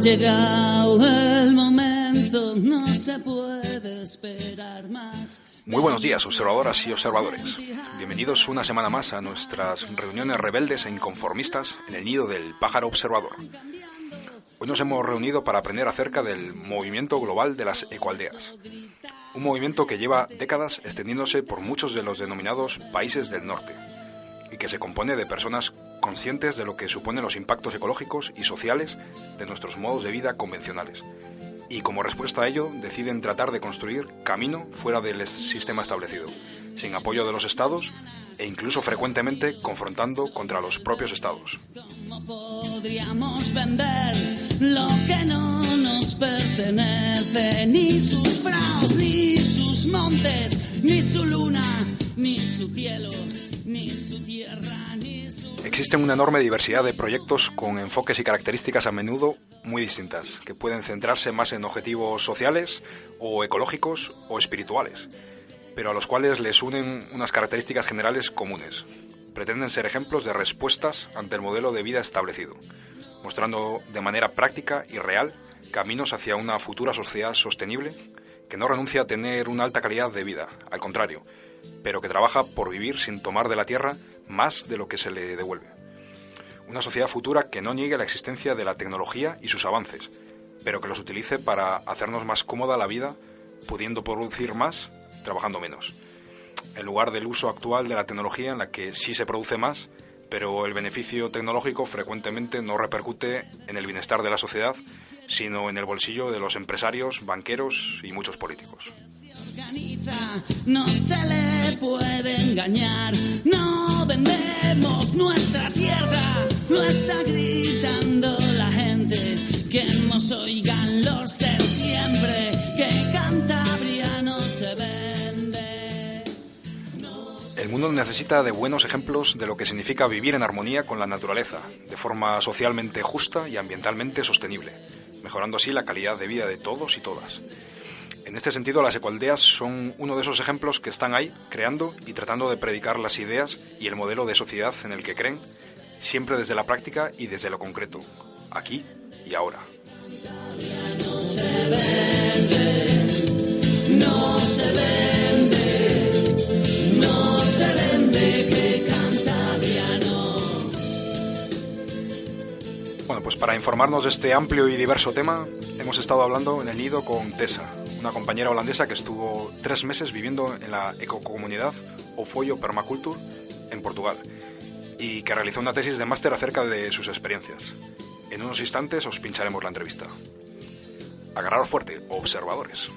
Llegado el momento, no se puede esperar más. Muy buenos días, observadoras y observadores. Bienvenidos una semana más a nuestras reuniones rebeldes e inconformistas en el nido del pájaro observador. Hoy nos hemos reunido para aprender acerca del movimiento global de las ecoaldeas. Un movimiento que lleva décadas extendiéndose por muchos de los denominados países del norte y que se compone de personas conscientes de lo que suponen los impactos ecológicos y sociales de nuestros modos de vida convencionales. Y como respuesta a ello, deciden tratar de construir camino fuera del sistema establecido, sin apoyo de los estados e incluso frecuentemente confrontando contra los propios estados. ¿Cómo podríamos vender lo que no nos pertenece? Ni sus prados, ni sus montes, ni su luna, ni su cielo, ni su tierra, ni su... Existen una enorme diversidad de proyectos con enfoques y características a menudo muy distintas, que pueden centrarse más en objetivos sociales o ecológicos o espirituales, pero a los cuales les unen unas características generales comunes. Pretenden ser ejemplos de respuestas ante el modelo de vida establecido, mostrando de manera práctica y real caminos hacia una futura sociedad sostenible que no renuncia a tener una alta calidad de vida, al contrario, pero que trabaja por vivir sin tomar de la tierra más de lo que se le devuelve. Una sociedad futura que no niegue la existencia de la tecnología y sus avances, pero que los utilice para hacernos más cómoda la vida, pudiendo producir más, trabajando menos. En lugar del uso actual de la tecnología en la que sí se produce más, pero el beneficio tecnológico frecuentemente no repercute en el bienestar de la sociedad, sino en el bolsillo de los empresarios, banqueros y muchos políticos. No se le puede engañar, no vendemos nuestra tierra, lo está gritando la gente, que nos oigan los de siempre, que Cantabria no se vende. El mundo necesita de buenos ejemplos de lo que significa vivir en armonía con la naturaleza, de forma socialmente justa y ambientalmente sostenible, mejorando así la calidad de vida de todos y todas. En este sentido, las ecoaldeas son uno de esos ejemplos que están ahí, creando y tratando de predicar las ideas y el modelo de sociedad en el que creen, siempre desde la práctica y desde lo concreto, aquí y ahora. No se vende, no se vende, no se vende, que Cantabria no. Bueno, pues para informarnos de este amplio y diverso tema, hemos estado hablando en el nido con Tessa, una compañera holandesa que estuvo 3 meses viviendo en la ecocomunidad Ofollo Permaculture en Portugal y que realizó una tesis de máster acerca de sus experiencias. En unos instantes os pincharemos la entrevista. Agarraros fuerte, observadores.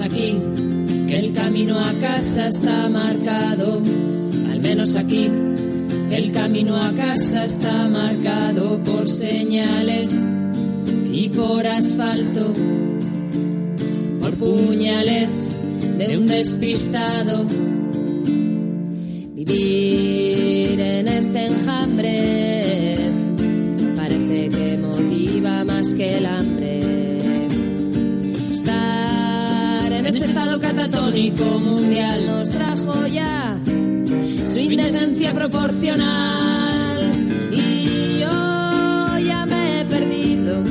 Aquí, que el camino a casa está marcado, al menos aquí, que el camino a casa está marcado por señales y por asfalto, por puñales de un despistado. Vivir en este enjambre parece que motiva más que el hambre. En este estado catatónico mundial nos trajo ya su indecencia proporcional y yo ya me he perdido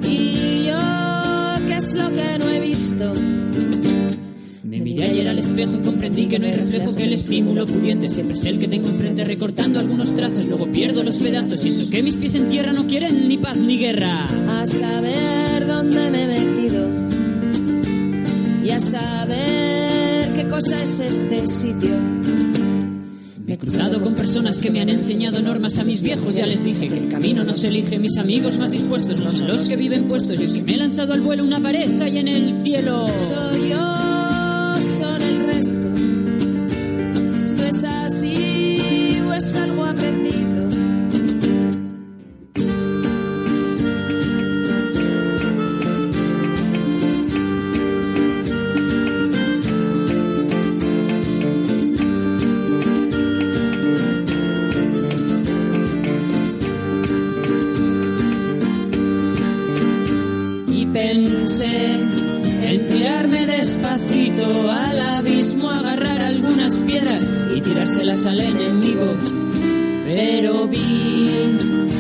y yo qué es lo que no he visto. Me Miré ayer al espejo y comprendí que no hay reflejo, que el estímulo pudiente siempre es el que tengo enfrente, recortando algunos trazos, luego pierdo los pedazos y eso que mis pies en tierra no quieren ni paz ni guerra. A saber dónde me he metido y a saber qué cosa es este sitio. Me he cruzado con personas que me han enseñado normas. A mis viejos ya les dije que el camino no se elige. Mis amigos más dispuestos no son los que viven puestos. Yo que me he lanzado al vuelo una pared ahí en el cielo. Soy yo, son el resto. ¿Esto es así o es algo aprendido? Pensé en tirarme despacito al abismo, agarrar algunas piedras y tirárselas al enemigo. Pero vi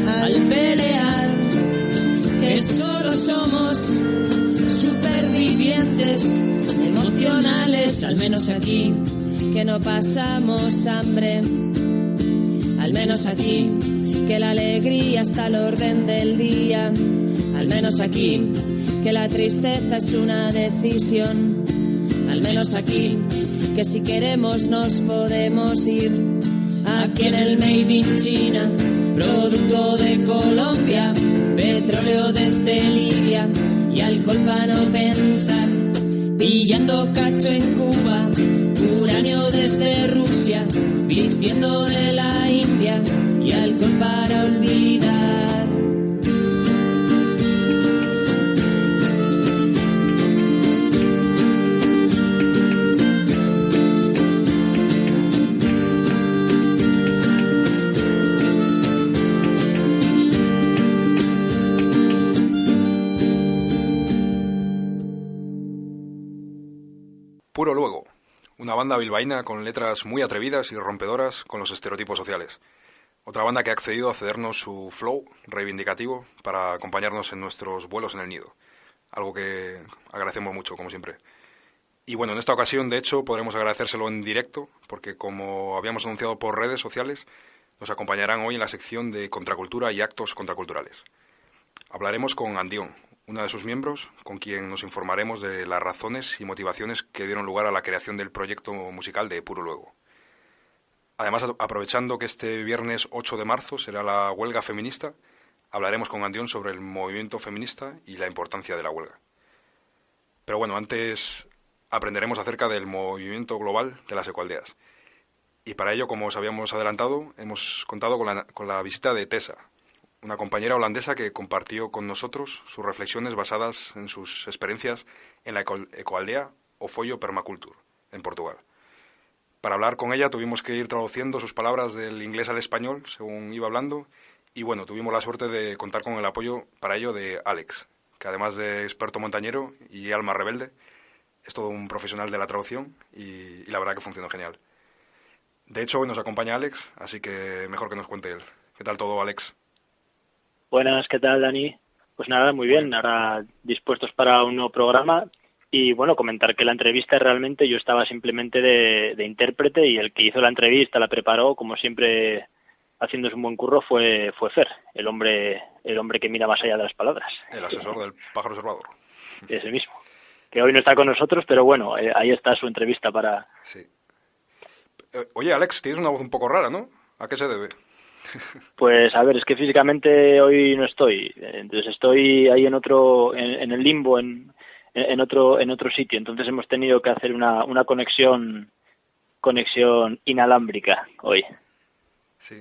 al pelear que solo somos supervivientes emocionales, al menos aquí, Que no pasamos hambre, al menos aquí, que la alegría está al orden del día, al menos aquí, que la tristeza es una decisión, al menos aquí, que si queremos nos podemos ir. Aquí en el Made in China, producto de Colombia, petróleo desde Libia y alcohol para no pensar, pillando cacho en Cuba, uranio desde Rusia, vistiendo de la India y alcohol para olvidar. Puro Luego, una banda bilbaína con letras muy atrevidas y rompedoras con los estereotipos sociales. Otra banda que ha accedido a cedernos su flow reivindicativo para acompañarnos en nuestros vuelos en el nido, algo que agradecemos mucho, como siempre. Y bueno, en esta ocasión, de hecho, podremos agradecérselo en directo, porque como habíamos anunciado por redes sociales, nos acompañarán hoy en la sección de Contracultura y Actos Contraculturales. Hablaremos con Andión, una de sus miembros, con quien nos informaremos de las razones y motivaciones que dieron lugar a la creación del proyecto musical de Puro Luego. Además, aprovechando que este viernes 8 de marzo será la huelga feminista, hablaremos con Andión sobre el movimiento feminista y la importancia de la huelga. Pero bueno, antes aprenderemos acerca del movimiento global de las ecoaldeas. Y para ello, como os habíamos adelantado, hemos contado con la visita de Tessa, una compañera holandesa que compartió con nosotros sus reflexiones basadas en sus experiencias en la ecoaldea Ofollo Permaculture, en Portugal. Para hablar con ella tuvimos que ir traduciendo sus palabras del inglés al español, según iba hablando, y bueno, tuvimos la suerte de contar con el apoyo para ello de Alex, que además de experto montañero y alma rebelde, es todo un profesional de la traducción y la verdad que funcionó genial. De hecho, hoy nos acompaña Alex, así que mejor que nos cuente él. ¿Qué tal todo, Alex? Buenas, ¿qué tal, Dani? Pues nada, muy bien, ahora dispuestos para un nuevo programa y bueno, comentar que la entrevista realmente yo estaba simplemente de intérprete y el que hizo la entrevista, la preparó, como siempre haciéndose un buen curro, fue Fer, el hombre que mira más allá de las palabras. El asesor del pájaro observador. Ese mismo, que hoy no está con nosotros, pero bueno, ahí está su entrevista para... Sí. Oye, Alex, tienes una voz un poco rara, ¿no? ¿A qué se debe? Pues a ver, es que físicamente hoy no estoy, entonces estoy ahí en el limbo, en otro sitio, entonces hemos tenido que hacer una conexión inalámbrica hoy. Sí,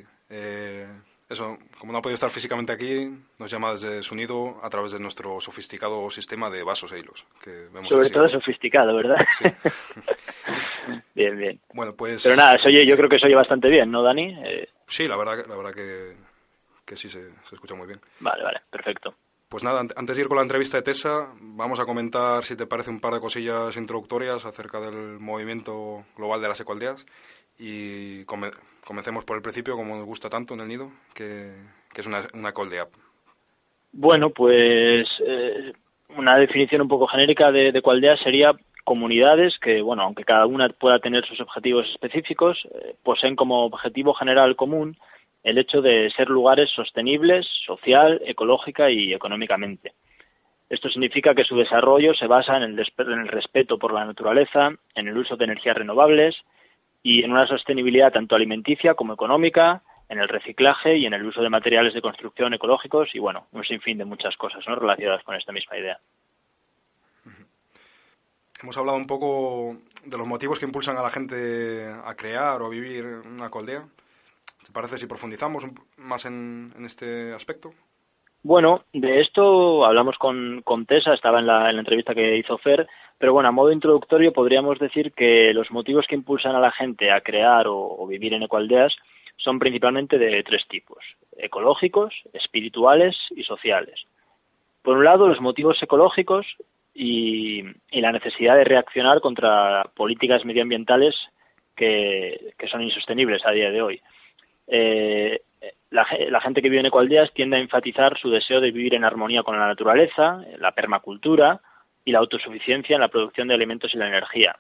eso, como no ha podido estar físicamente aquí, nos llama desde su nido a través de nuestro sofisticado sistema de vasos e hilos. Que vemos sobre así. todo sofisticado, ¿verdad? Sí. Bien. Bueno, pues... Pero nada, yo creo que se oye bastante bien, ¿no, Dani? Sí, la verdad que sí se escucha muy bien. Vale, perfecto. Pues nada, antes de ir con la entrevista de Tessa, vamos a comentar, si te parece, un par de cosillas introductorias acerca del movimiento global de las ecoaldeas y comencemos por el principio, como nos gusta tanto en el nido, que es una ecoaldea. Bueno, pues una definición un poco genérica de ecoaldea sería comunidades que, bueno, aunque cada una pueda tener sus objetivos específicos, poseen como objetivo general común el hecho de ser lugares sostenibles social, ecológica y económicamente. Esto significa que su desarrollo se basa en el respeto por la naturaleza, en el uso de energías renovables y en una sostenibilidad tanto alimenticia como económica, en el reciclaje y en el uso de materiales de construcción ecológicos y, bueno, un sinfín de muchas cosas, ¿no?, relacionadas con esta misma idea. Hemos hablado un poco de los motivos que impulsan a la gente a crear o a vivir una ecoaldea. ¿Te parece si profundizamos más en este aspecto? Bueno, de esto hablamos con Tessa, estaba en la entrevista que hizo Fer, pero bueno, a modo introductorio podríamos decir que los motivos que impulsan a la gente a crear o vivir en ecoaldeas son principalmente de 3 tipos: ecológicos, espirituales y sociales. Por un lado, los motivos ecológicos y la necesidad de reaccionar contra políticas medioambientales que son insostenibles a día de hoy. La gente que vive en ecoaldeas tiende a enfatizar su deseo de vivir en armonía con la naturaleza, la permacultura y la autosuficiencia en la producción de alimentos y la energía.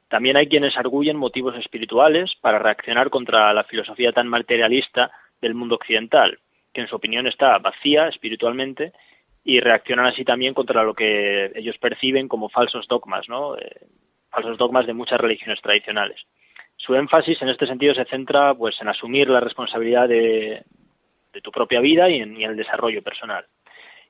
También hay quienes arguyen motivos espirituales para reaccionar contra la filosofía tan materialista del mundo occidental, que en su opinión está vacía espiritualmente, y reaccionan así también contra lo que ellos perciben como falsos dogmas, ¿no? Falsos dogmas de muchas religiones tradicionales. Su énfasis en este sentido se centra, pues, en asumir la responsabilidad de tu propia vida y en el desarrollo personal.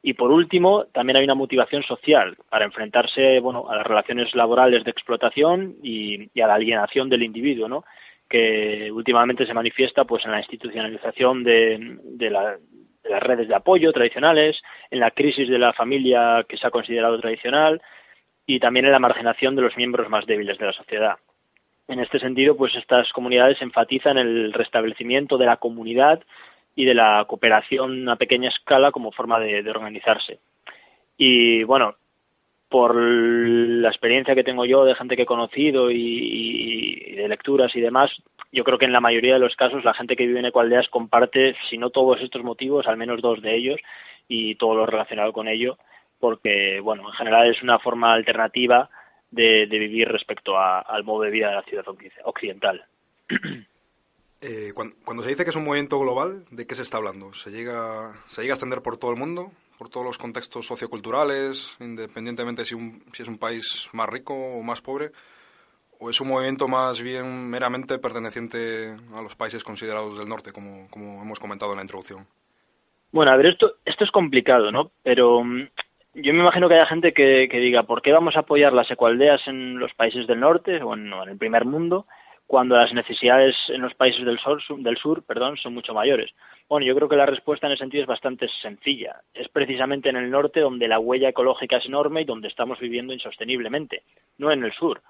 Y por último, también hay una motivación social para enfrentarse, bueno, a las relaciones laborales de explotación y a la alienación del individuo, ¿no?, que últimamente se manifiesta, pues, en la institucionalización de las redes de apoyo tradicionales, en la crisis de la familia que se ha considerado tradicional y también en la marginación de los miembros más débiles de la sociedad. En este sentido, pues, estas comunidades enfatizan el restablecimiento de la comunidad y de la cooperación a pequeña escala como forma de organizarse. Y bueno, por la experiencia que tengo yo de gente que he conocido y de lecturas y demás, yo creo que en la mayoría de los casos la gente que vive en ecoaldeas comparte, si no todos estos motivos, al menos 2 de ellos y todo lo relacionado con ello, porque, bueno, en general es una forma alternativa de vivir respecto al modo de vida de la ciudad occidental. Cuando se dice que es un movimiento global, ¿de qué se está hablando? ¿Se llega a extender por todo el mundo, por todos los contextos socioculturales, independientemente si es un país más rico o más pobre? ¿O es un movimiento más bien meramente perteneciente a los países considerados del norte, como hemos comentado en la introducción? Bueno, a ver, esto es complicado, ¿no? Pero yo me imagino que haya gente que diga, ¿por qué vamos a apoyar las ecoaldeas en los países del norte o en el primer mundo cuando las necesidades en los países del sur, son mucho mayores? Bueno, yo creo que la respuesta en ese sentido es bastante sencilla. Es precisamente en el norte donde la huella ecológica es enorme y donde estamos viviendo insosteniblemente, no en el sur.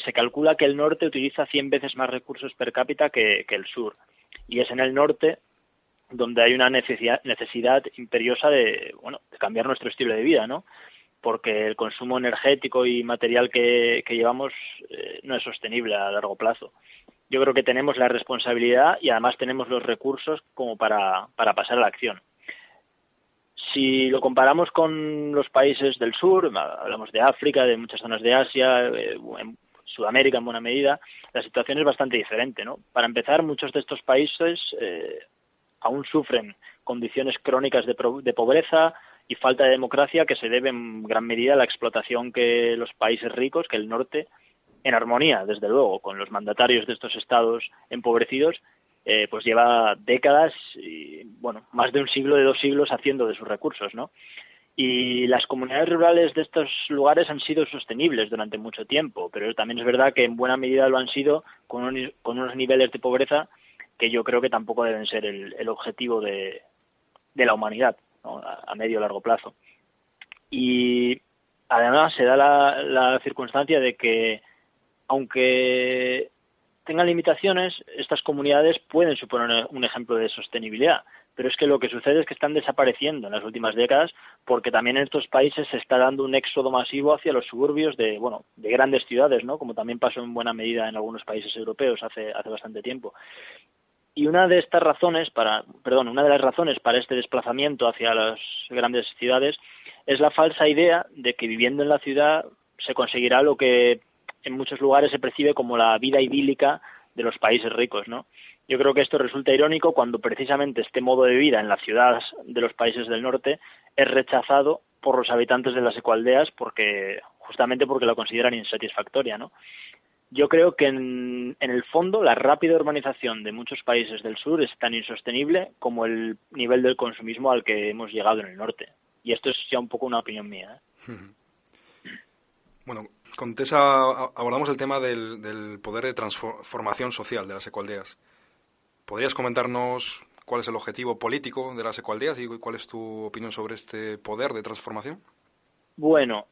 Se calcula que el norte utiliza 100 veces más recursos per cápita que el sur. Y es en el norte donde hay una necesidad imperiosa de cambiar nuestro estilo de vida, ¿no? Porque el consumo energético y material que llevamos no es sostenible a largo plazo. Yo creo que tenemos la responsabilidad y además tenemos los recursos como para pasar a la acción. Si lo comparamos con los países del sur, hablamos de África, de muchas zonas de Asia, en Sudamérica en buena medida, la situación es bastante diferente, ¿no? Para empezar, muchos de estos países aún sufren condiciones crónicas de pobreza y falta de democracia que se debe en gran medida a la explotación que los países ricos, que el norte, en armonía, desde luego, con los mandatarios de estos estados empobrecidos, pues lleva décadas y, más de un siglo, de 2 siglos haciendo de sus recursos, ¿no? Y las comunidades rurales de estos lugares han sido sostenibles durante mucho tiempo, pero también es verdad que en buena medida lo han sido con unos niveles de pobreza que yo creo que tampoco deben ser el objetivo de la humanidad, ¿no?, a medio o largo plazo. Y además se da la circunstancia de que, aunque tengan limitaciones, estas comunidades pueden suponer un ejemplo de sostenibilidad. Pero es que lo que sucede es que están desapareciendo en las últimas décadas porque también en estos países se está dando un éxodo masivo hacia los suburbios de grandes ciudades, ¿no?, como también pasó en buena medida en algunos países europeos hace bastante tiempo. Y una de las razones para este desplazamiento hacia las grandes ciudades es la falsa idea de que viviendo en la ciudad se conseguirá lo que en muchos lugares se percibe como la vida idílica de los países ricos, ¿no? Yo creo que esto resulta irónico cuando precisamente este modo de vida en las ciudades de los países del norte es rechazado por los habitantes de las ecoaldeas justamente porque lo consideran insatisfactoria, ¿no? Yo creo que en el fondo la rápida urbanización de muchos países del sur es tan insostenible como el nivel del consumismo al que hemos llegado en el norte. Y esto es ya un poco una opinión mía, ¿eh? Bueno, con Tessa abordamos el tema del poder de transformación social de las ecoaldeas. ¿Podrías comentarnos cuál es el objetivo político de las ecoaldeas y cuál es tu opinión sobre este poder de transformación? Bueno,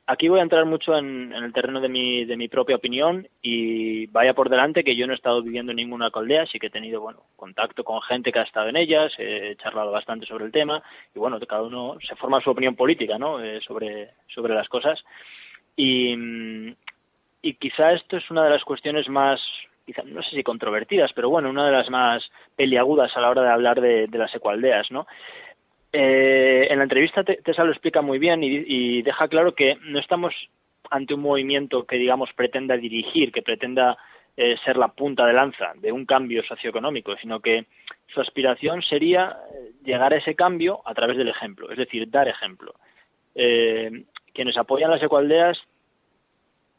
aquí voy a entrar mucho en el terreno de mi propia opinión y vaya por delante que yo no he estado viviendo en ninguna ecoaldea, sí que he tenido contacto con gente que ha estado en ellas, he charlado bastante sobre el tema y bueno, cada uno se forma su opinión política, ¿no? sobre las cosas y quizá esto es una de las cuestiones más, quizá, no sé si controvertidas, pero bueno, una de las más peliagudas a la hora de hablar de las ecoaldeas, ¿no? En la entrevista Tessa lo explica muy bien y deja claro que no estamos ante un movimiento que, digamos, pretenda dirigir, que pretenda ser la punta de lanza de un cambio socioeconómico, sino que su aspiración sería llegar a ese cambio a través del ejemplo, es decir, dar ejemplo. Quienes apoyan las ecoaldeas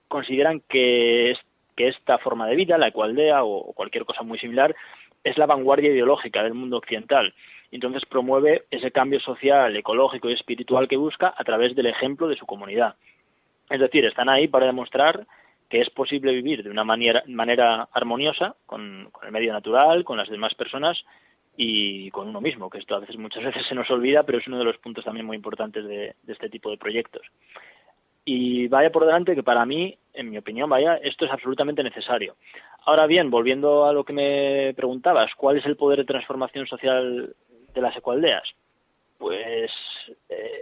consideran que esta forma de vida, la ecoaldea o cualquier cosa muy similar, es la vanguardia ideológica del mundo occidental. Entonces promueve ese cambio social, ecológico y espiritual que busca a través del ejemplo de su comunidad. Es decir, están ahí para demostrar que es posible vivir de una manera armoniosa con el medio natural, con las demás personas y con uno mismo, que esto muchas veces se nos olvida, pero es uno de los puntos también muy importantes de este tipo de proyectos. Y vaya por delante que para mí, en mi opinión, esto es absolutamente necesario. Ahora bien, volviendo a lo que me preguntabas, ¿cuál es el poder de transformación social de las ecoaldeas? Pues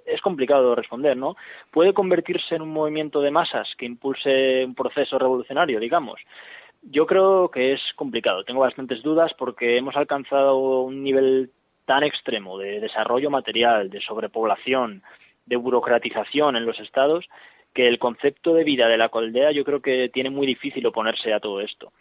es complicado de responder, ¿no? ¿Puede convertirse en un movimiento de masas que impulse un proceso revolucionario, digamos? Yo creo que es complicado. Tengo bastantes dudas porque hemos alcanzado un nivel tan extremo de desarrollo material, de sobrepoblación, de burocratización en los estados, que el concepto de vida de la ecoaldea yo creo que tiene muy difícil oponerse a todo esto.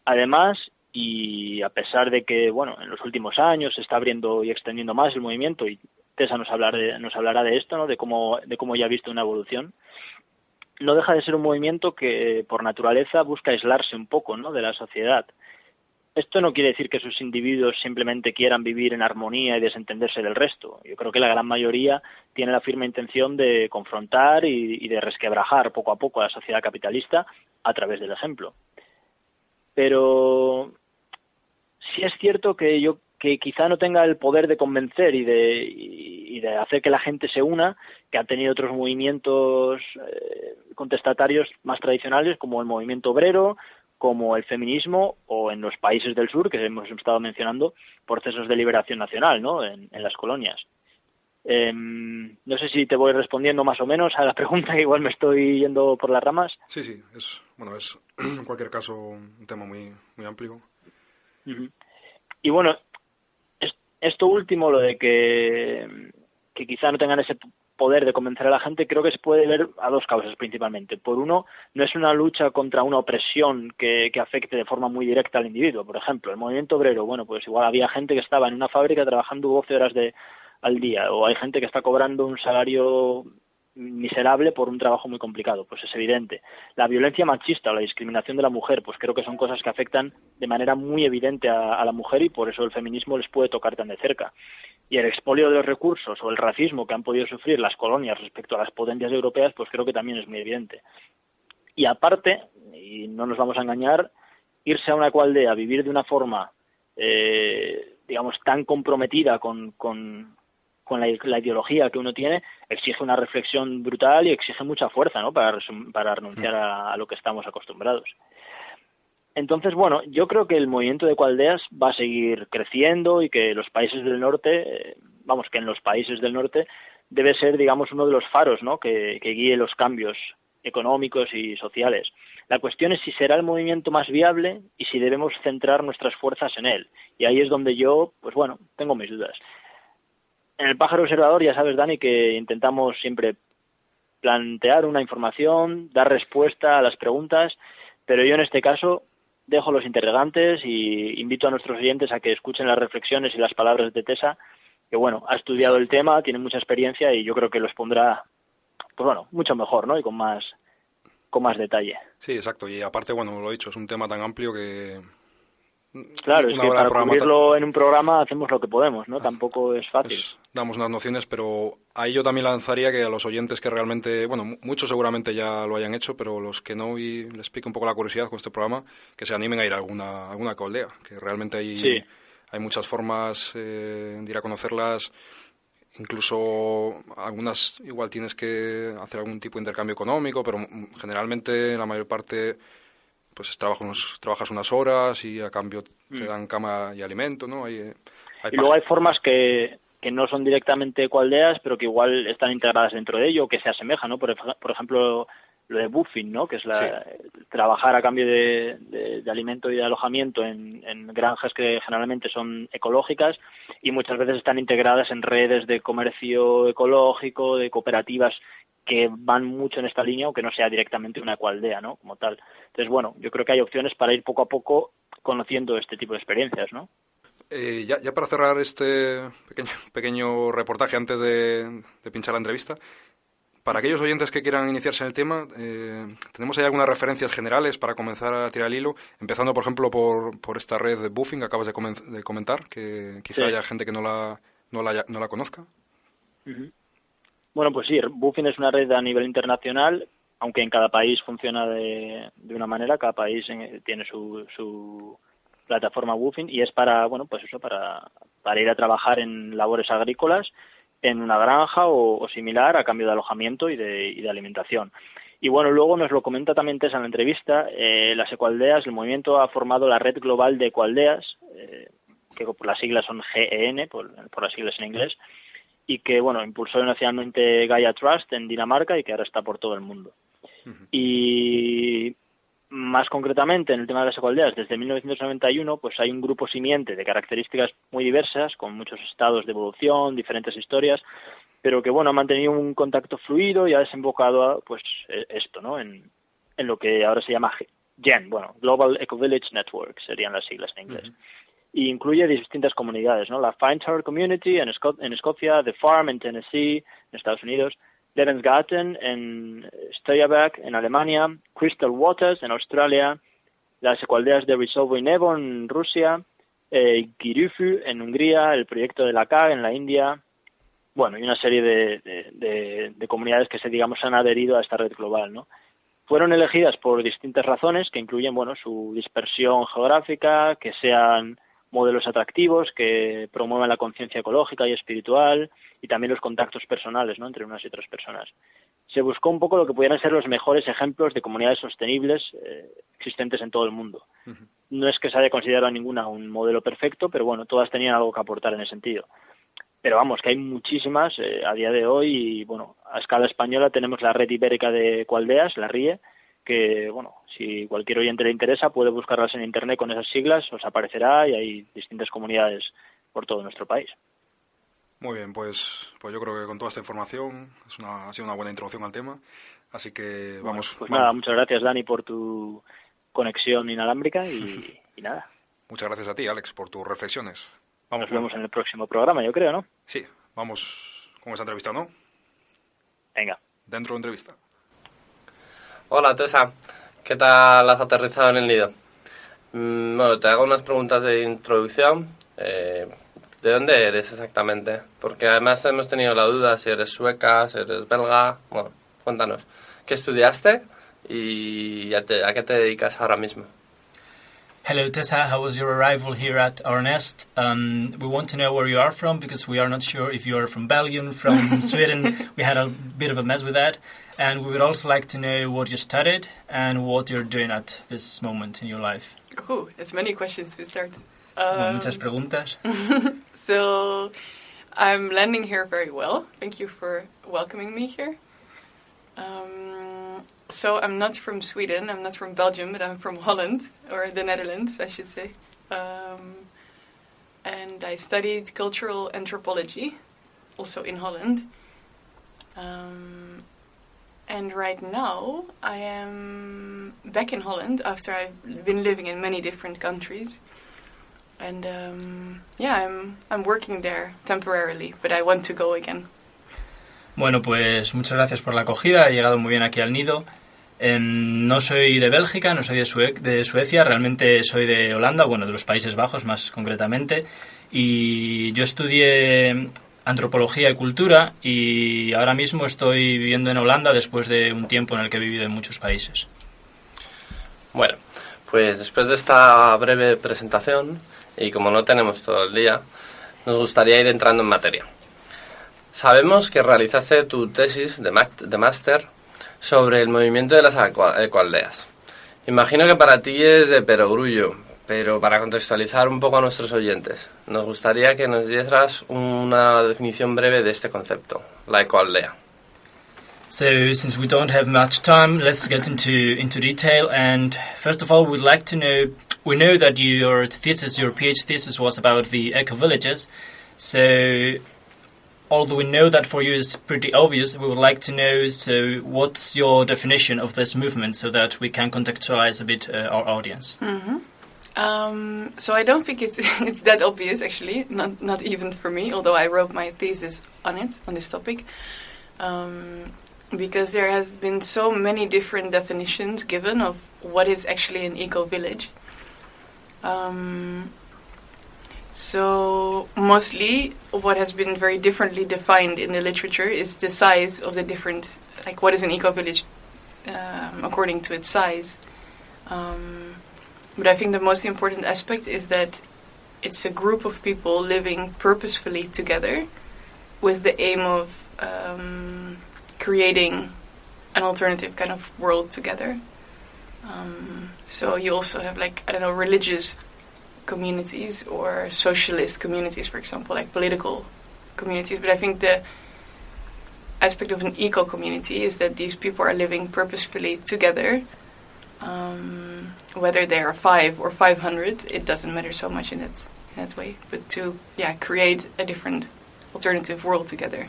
Además, y a pesar de que, en los últimos años se está abriendo y extendiendo más el movimiento, y Tessa nos hablará de esto, ¿no? de cómo ya ha visto una evolución, no deja de ser un movimiento que, por naturaleza, busca aislarse un poco, ¿no? de la sociedad. Esto no quiere decir que esos individuos simplemente quieran vivir en armonía y desentenderse del resto. Yo creo que la gran mayoría tiene la firme intención de confrontar y de resquebrajar poco a poco a la sociedad capitalista a través del ejemplo. Pero sí es cierto que quizá no tenga el poder de convencer y de hacer que la gente se una, que han tenido otros movimientos contestatarios más tradicionales, como el movimiento obrero, como el feminismo, o en los países del sur, que hemos estado mencionando, procesos de liberación nacional, ¿no? en las colonias. No sé si te voy respondiendo más o menos a la pregunta, que igual me estoy yendo por las ramas. Sí, es en cualquier caso un tema muy, muy amplio. Uh-huh. Y bueno, esto último, lo de que quizá no tengan ese poder de convencer a la gente, creo que se puede ver a dos causas principalmente. Por uno, no es una lucha contra una opresión que afecte de forma muy directa al individuo. Por ejemplo, el movimiento obrero, pues igual había gente que estaba en una fábrica trabajando 12 horas al día, o hay gente que está cobrando un salario miserable por un trabajo muy complicado, pues es evidente. La violencia machista o la discriminación de la mujer, pues creo que son cosas que afectan de manera muy evidente a la mujer, y por eso el feminismo les puede tocar tan de cerca. Y el expolio de los recursos o el racismo que han podido sufrir las colonias respecto a las potencias europeas, pues creo que también es muy evidente. Y aparte, y no nos vamos a engañar, irse a una ecoaldea, vivir de una forma, tan comprometida con la ideología que uno tiene, exige una reflexión brutal y exige mucha fuerza, ¿no? para renunciar a lo que estamos acostumbrados. Entonces, yo creo que el movimiento de ecoaldeas va a seguir creciendo y que los países del norte, que en los países del norte debe ser, uno de los faros, ¿no? que guíe los cambios económicos y sociales. La cuestión es si será el movimiento más viable y si debemos centrar nuestras fuerzas en él. Y ahí es donde yo, tengo mis dudas. En el Pájaro Observador ya sabes, Dani, que intentamos siempre plantear una información, dar respuesta a las preguntas, pero yo en este caso dejo los interrogantes y invito a nuestros oyentes a que escuchen las reflexiones y las palabras de Tessa, que bueno, ha estudiado el tema, tiene mucha experiencia y yo creo que lo expondrá, pues bueno, mucho mejor, ¿no? Y con más detalle. Sí, exacto. Y aparte, bueno, lo he dicho, es un tema tan amplio que... Claro, es que para cubrirlo en un programa hacemos lo que podemos, ¿no? Tampoco es fácil. Pues damos unas nociones, pero ahí yo también lanzaría que a los oyentes que realmente, bueno, muchos seguramente ya lo hayan hecho, pero los que no, y les pique un poco la curiosidad con este programa, que se animen a ir a alguna ecoaldea, que realmente hay muchas formas de ir a conocerlas. Incluso algunas igual tienes que hacer algún tipo de intercambio económico, pero generalmente la mayor parte pues trabajas unas horas y a cambio te dan cama y alimento, ¿no? Y luego hay formas que no son directamente ecoaldeas, pero que igual están integradas dentro de ello, que se asemejan, ¿no? Por ejemplo, lo de buffing, ¿no? Que es trabajar a cambio de alimento y de alojamiento en granjas que generalmente son ecológicas y muchas veces están integradas en redes de comercio ecológico, de cooperativas que van mucho en esta línea, aunque no sea directamente una ecoaldea, ¿no? Como tal. Entonces, bueno, yo creo que hay opciones para ir poco a poco conociendo este tipo de experiencias, ¿no? Ya para cerrar este pequeño reportaje antes de pinchar la entrevista, para aquellos oyentes que quieran iniciarse en el tema, tenemos ahí algunas referencias generales para comenzar a tirar el hilo, empezando, por ejemplo, por esta red de buffing que acabas de comentar, que quizá haya gente que no la conozca. Uh-huh. Bueno, pues sí, buffing es una red a nivel internacional, aunque en cada país funciona de una manera, cada país tiene su plataforma buffing y es para, bueno, pues eso, para ir a trabajar en labores agrícolas en una granja o similar a cambio de alojamiento y de alimentación. Y bueno, luego nos lo comenta también Tessa en la entrevista, las ecoaldeas, el movimiento ha formado la Red Global de Ecoaldeas, que por las siglas son GEN, por las siglas en inglés, y que, bueno, impulsó inicialmente Gaia Trust en Dinamarca y que ahora está por todo el mundo. Uh-huh. Y más concretamente, en el tema de las ecoaldeas, desde 1991, pues hay un grupo simiente de características muy diversas, con muchos estados de evolución, diferentes historias, pero que, bueno, ha mantenido un contacto fluido y ha desembocado a, pues, esto, ¿no? En lo que ahora se llama GEN, bueno, Global Eco Village Network, serían las siglas en inglés. Uh-huh. Y incluye distintas comunidades, ¿no? La Finetower Community en Escocia, The Farm en Tennessee, en Estados Unidos, Levensgarten en Steyabak en Alemania, Crystal Waters en Australia, las ecoaldeas de Risovo y Nevo en Rusia, Girifu en Hungría, el proyecto de la CAG en la India, bueno, y una serie de comunidades que se han adherido a esta red global, ¿no? Fueron elegidas por distintas razones que incluyen, bueno, su dispersión geográfica, que sean modelos atractivos, que promuevan la conciencia ecológica y espiritual y también los contactos personales, ¿no?, entre unas y otras personas. Se buscó un poco lo que pudieran ser los mejores ejemplos de comunidades sostenibles existentes en todo el mundo. Uh-huh. No es que se haya considerado ninguna un modelo perfecto, pero bueno, todas tenían algo que aportar en ese sentido. Pero vamos, que hay muchísimas a día de hoy y, bueno, a escala española tenemos la Red Ibérica de Ecoaldeas, la RIE, que, bueno, si cualquier oyente le interesa puede buscarlas en internet con esas siglas, os aparecerá y hay distintas comunidades por todo nuestro país. Muy bien, pues yo creo que con toda esta información ha sido una buena introducción al tema, así que vamos. Pues nada, muchas gracias, Dani, por tu conexión inalámbrica y nada. Muchas gracias a ti, Alex, por tus reflexiones. Nos vemos en el próximo programa, yo creo, ¿no? Sí, vamos con esa entrevista, ¿no? Venga. Dentro de entrevista. Hola, Tessa. ¿Qué tal has aterrizado en el nido? Bueno, te hago unas preguntas de introducción. ¿De dónde eres exactamente? Porque además hemos tenido la duda si eres sueca, si eres belga. Bueno, cuéntanos. ¿Qué estudiaste y a qué te dedicas ahora mismo? Hello, Tessa. How was your arrival here at our nest? We want to know where you are from because we are not sure if you are from Belgium, from Sweden. We had a bit of a mess with that. And we would also like to know what you studied and what you're doing at this moment in your life. Oh, that's many questions to start. Muchas preguntas. So, I'm landing here very well. Thank you for welcoming me here. So I'm not from Sweden, I'm not from Belgium, but I'm from Holland, or the Netherlands, I should say. And I studied cultural anthropology, also in Holland. And right now, I am back in Holland after I've been living in many different countries. And I'm working there temporarily, but I want to go again. Bueno, pues muchas gracias por la acogida. He llegado muy bien aquí al nido. No soy de Bélgica, no soy de Suecia, realmente soy de Holanda, bueno, de los Países Bajos más concretamente. Y yo estudié antropología y cultura y ahora mismo estoy viviendo en Holanda después de un tiempo en el que he vivido en muchos países. Bueno, pues después de esta breve presentación, y como no tenemos todo el día, nos gustaría ir entrando en materia. Sabemos que realizaste tu tesis de máster sobre el movimiento de las ecoaldeas. Imagino que para ti es de perogrullo, pero para contextualizar un poco a nuestros oyentes, nos gustaría que nos dieras una definición breve de este concepto, la ecoaldea. So, since we don't have much time, let's get into detail. And first of all, we'd like to know, we know that your PhD thesis was about the eco-villages. So, although we know that for you is pretty obvious, we would like to know, so what's your definition of this movement so that we can contextualize a bit our audience? Mm-hmm. So I don't think it's that obvious, actually, not even for me, although I wrote my thesis on this topic. Because there has been so many different definitions given of what is actually an eco-village. So mostly what has been very differently defined in the literature is the size of the different, like what is an eco-village according to its size. But I think the most important aspect is that it's a group of people living purposefully together with the aim of creating an alternative kind of world together. So you also have, like, I don't know, religious communities or socialist communities, for example, like political communities. But I think the aspect of an eco-community is that these people are living purposefully together. Whether they are 5 or 500, it doesn't matter so much in that way. But to create a different alternative world together.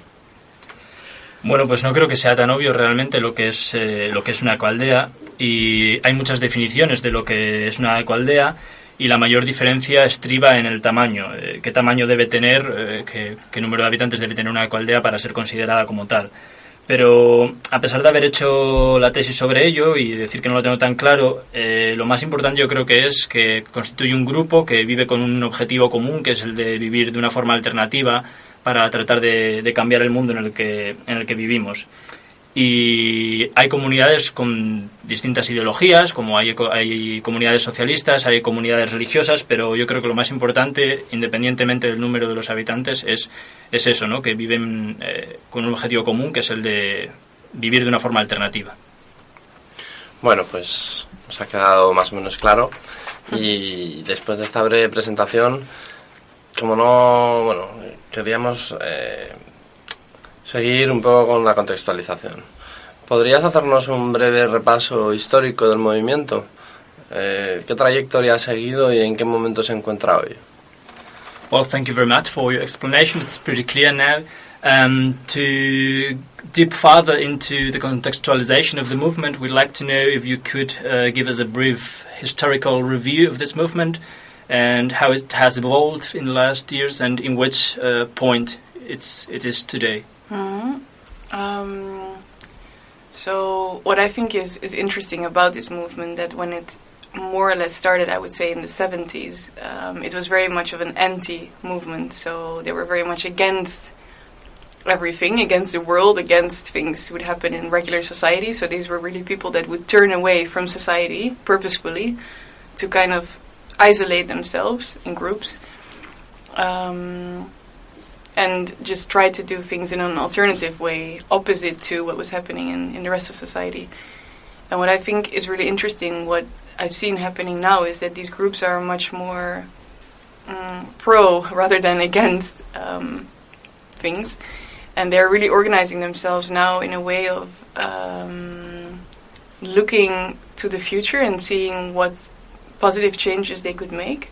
Bueno, pues no creo que sea tan obvio realmente lo que es una ecoaldea, y hay muchas definiciones de lo que es una ecoaldea, y la mayor diferencia estriba en el tamaño. ¿Qué tamaño debe tener, qué número de habitantes debe tener una ecoaldea para ser considerada como tal? Pero a pesar de haber hecho la tesis sobre ello y decir que no lo tengo tan claro, lo más importante yo creo que es que constituye un grupo que vive con un objetivo común, que es el de vivir de una forma alternativa para tratar de cambiar el mundo en el que vivimos. Y hay comunidades con distintas ideologías, como hay comunidades socialistas, hay comunidades religiosas, pero yo creo que lo más importante, independientemente del número de los habitantes, es eso, ¿no? Que viven con un objetivo común, que es el de vivir de una forma alternativa. Bueno, pues nos ha quedado más o menos claro, y después de esta breve presentación, queríamos seguir un poco con la contextualización. ¿Podrías hacernos un breve repaso histórico del movimiento? ¿Qué trayectoria ha seguido y en qué momento se encuentra hoy? Well, thank you very much for your explanation. It's pretty clear now. To dip further into the contextualization of the movement, we'd like to know if you could give us a brief historical review of this movement and how it has evolved in the last years and in which point it is today. So what I think is interesting about this movement, that when it more or less started, I would say in the 70s, it was very much of an anti-movement. So they were very much against everything, against the world, against things that would happen in regular society. So these were really people that would turn away from society purposefully to kind of isolate themselves in groups. And just try to do things in an alternative way, opposite to what was happening in the rest of society. And what I think is really interesting, what I've seen happening now, is that these groups are much more pro rather than against things. And they're really organizing themselves now in a way of looking to the future and seeing what positive changes they could make.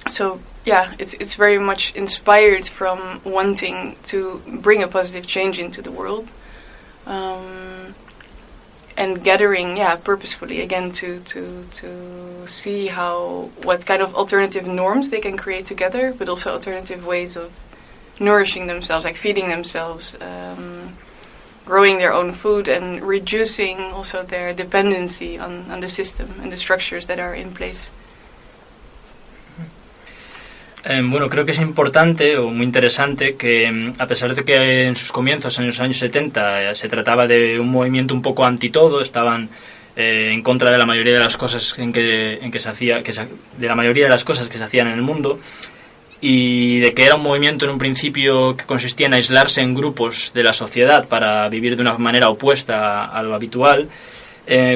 So yeah, it's very much inspired from wanting to bring a positive change into the world. and gathering, purposefully again to see what kind of alternative norms they can create together, but also alternative ways of nourishing themselves, like feeding themselves, growing their own food, and reducing also their dependency on the system and the structures that are in place. Bueno, creo que es importante o muy interesante que, a pesar de que en sus comienzos, en los años 70, se trataba de un movimiento un poco anti-todo, estaban en contra de la mayoría de las cosas de la mayoría de las cosas que se hacían en el mundo, y de que era un movimiento en un principio que consistía en aislarse en grupos de la sociedad para vivir de una manera opuesta a lo habitual.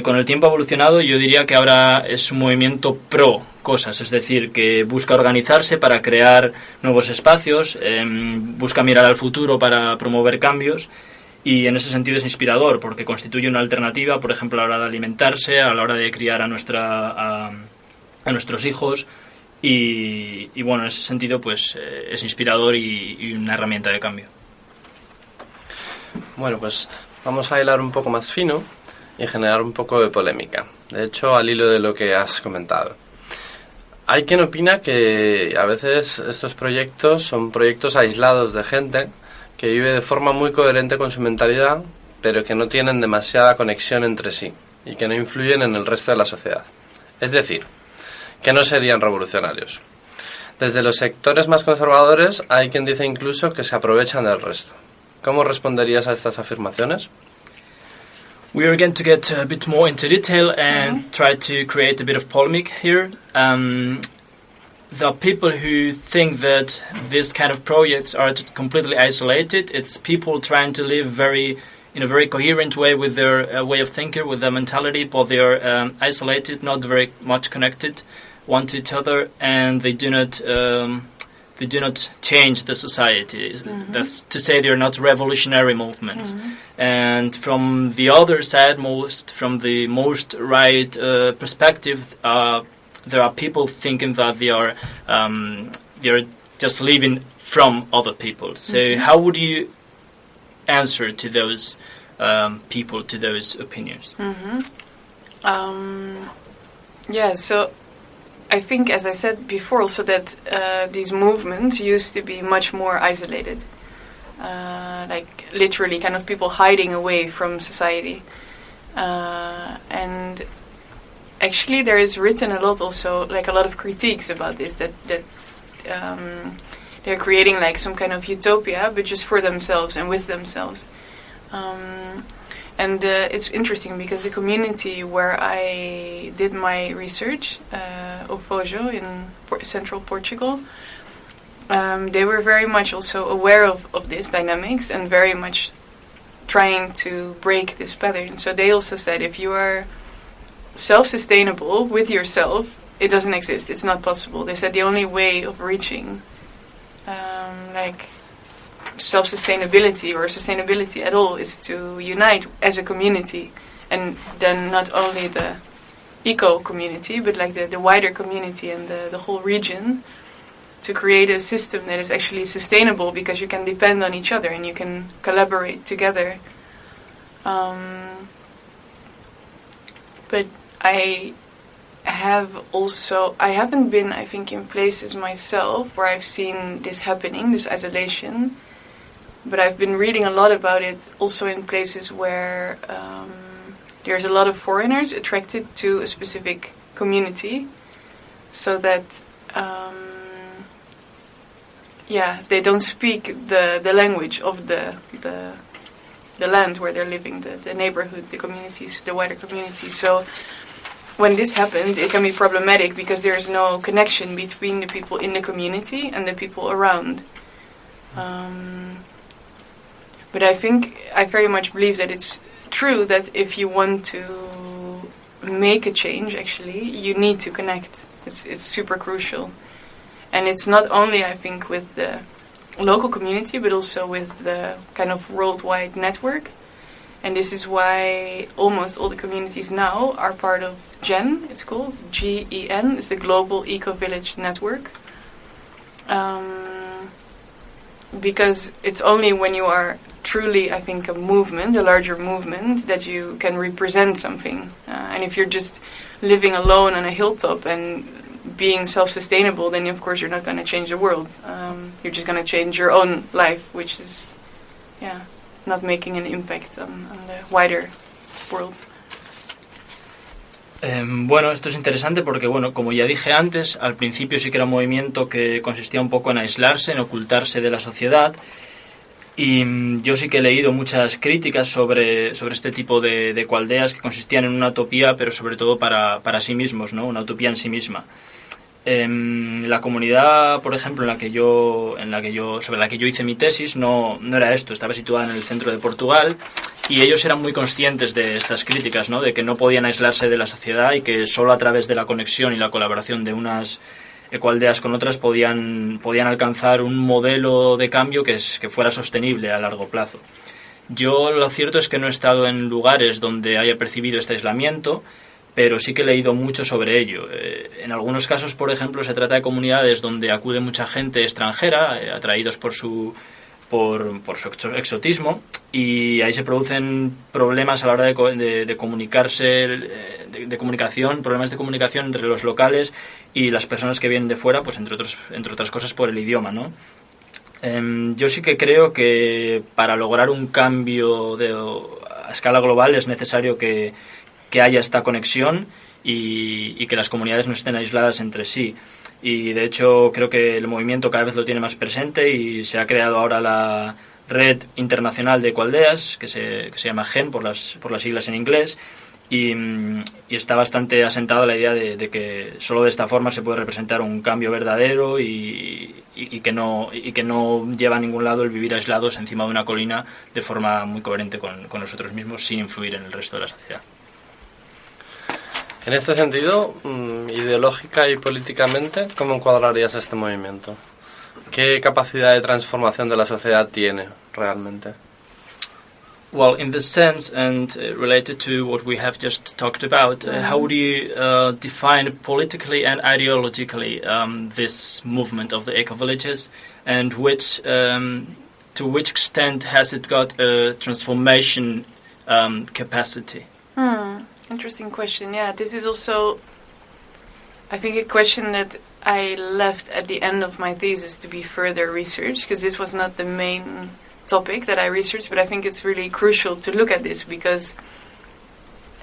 Con el tiempo ha evolucionado, y yo diría que ahora es un movimiento pro cosas, es decir, que busca organizarse para crear nuevos espacios, busca mirar al futuro para promover cambios, y en ese sentido es inspirador porque constituye una alternativa, por ejemplo, a la hora de alimentarse, a la hora de criar a nuestros hijos, y bueno, en ese sentido pues es inspirador y una herramienta de cambio. Bueno, pues vamos a hilar un poco más fino y generar un poco de polémica. De hecho, al hilo de lo que has comentado. Hay quien opina que a veces estos proyectos son proyectos aislados de gente que vive de forma muy coherente con su mentalidad, pero que no tienen demasiada conexión entre sí y que no influyen en el resto de la sociedad. Es decir, que no serían revolucionarios. Desde los sectores más conservadores hay quien dice incluso que se aprovechan del resto. ¿Cómo responderías a estas afirmaciones? We are going to get a bit more into detail and try to create a bit of polemic here. There are people who think that this kind of projects are completely isolated. It's people trying to live in a very coherent way with their way of thinking, with their mentality, but they are isolated, not very much connected one to each other, and they do not change the society. That's to say, they're not revolutionary movements. And from the other side, from the most right perspective, there are people thinking that they are just living from other people. So how would you answer to those people, to those opinions? So I think, as I said before, also that these movements used to be much more isolated, like literally kind of people hiding away from society. And actually there is written a lot also, like a lot of critiques about this, that they're creating like some kind of utopia, but just for themselves and with themselves. And it's interesting because the community where I did my research, O Fojo in central Portugal, they were very much also aware of this dynamics and very much trying to break this pattern. So they also said, if you are self-sustainable with yourself, it doesn't exist. It's not possible. They said the only way of reaching like self-sustainability or sustainability at all is to unite as a community, and then not only the eco-community, but like the wider community and the whole region, to create a system that is actually sustainable, because you can depend on each other and you can collaborate together. But I haven't been, I think, in places myself where I've seen this happening, this isolation, but I've been reading a lot about it also in places where there's a lot of foreigners attracted to a specific community, so that they don't speak the language of the land where they're living, the neighborhood, the communities, the wider community. So when this happens, it can be problematic because there's no connection between the people in the community and the people around. But I very much believe that it's true that if you want to make a change, actually, you need to connect. It's super crucial. And it's not only, I think, with the local community, but also with the kind of worldwide network. And this is why almost all the communities now are part of GEN, it's called, GEN, it's the Global Eco-Village Network. because it's only when you are truly, I think, a movement, a larger movement, that you can represent something. And if you're just living alone on a hilltop and being self-sustainable, then of course you're not going to change the world. You're just going to change your own life, which is, not making an impact on the wider world. Bueno, esto es interesante porque, bueno, como ya dije antes, al principio sí que era un movimiento que consistía un poco en aislarse, en ocultarse de la sociedad. Y yo sí que he leído muchas críticas sobre este tipo de ecoaldeas que consistían en una utopía, pero sobre todo para sí mismos, ¿no? Una utopía en sí misma. La comunidad, por ejemplo, sobre la que yo hice mi tesis, no era esto. Estaba situada en el centro de Portugal y ellos eran muy conscientes de estas críticas, ¿no? De que no podían aislarse de la sociedad y que solo a través de la conexión y la colaboración de unas ecoaldeas con otras podían alcanzar un modelo de cambio que fuera sostenible a largo plazo. Yo lo cierto es que no he estado en lugares donde haya percibido este aislamiento, pero sí que he leído mucho sobre ello. En algunos casos, por ejemplo, se trata de comunidades donde acude mucha gente extranjera, atraídos por su exotismo, y ahí se producen problemas a la hora de comunicarse, de comunicación, problemas de comunicación entre los locales y las personas que vienen de fuera, pues entre otras cosas por el idioma, ¿no? Yo sí que creo que para lograr un cambio a escala global es necesario que haya esta conexión y que las comunidades no estén aisladas entre sí. Y de hecho creo que el movimiento cada vez lo tiene más presente y se ha creado ahora la Red Internacional de Ecoaldeas, que se llama GEM por las siglas en inglés, y está bastante asentada la idea de que solo de esta forma se puede representar un cambio verdadero y que no lleva a ningún lado el vivir aislados encima de una colina de forma muy coherente con nosotros mismos sin influir en el resto de la sociedad. En este sentido, ideológica y políticamente, ¿cómo encuadrarías este movimiento? ¿Qué capacidad de transformación de la sociedad tiene realmente? Well, in this sense, and related to what we have just talked about, how would you define politically and ideologically this movement of the eco-villages, and to which extent has it got a transformation capacity? Interesting question. Yeah, this is also, I think, a question that I left at the end of my thesis to be further researched, because this was not the main topic that I researched, but I think it's really crucial to look at this, because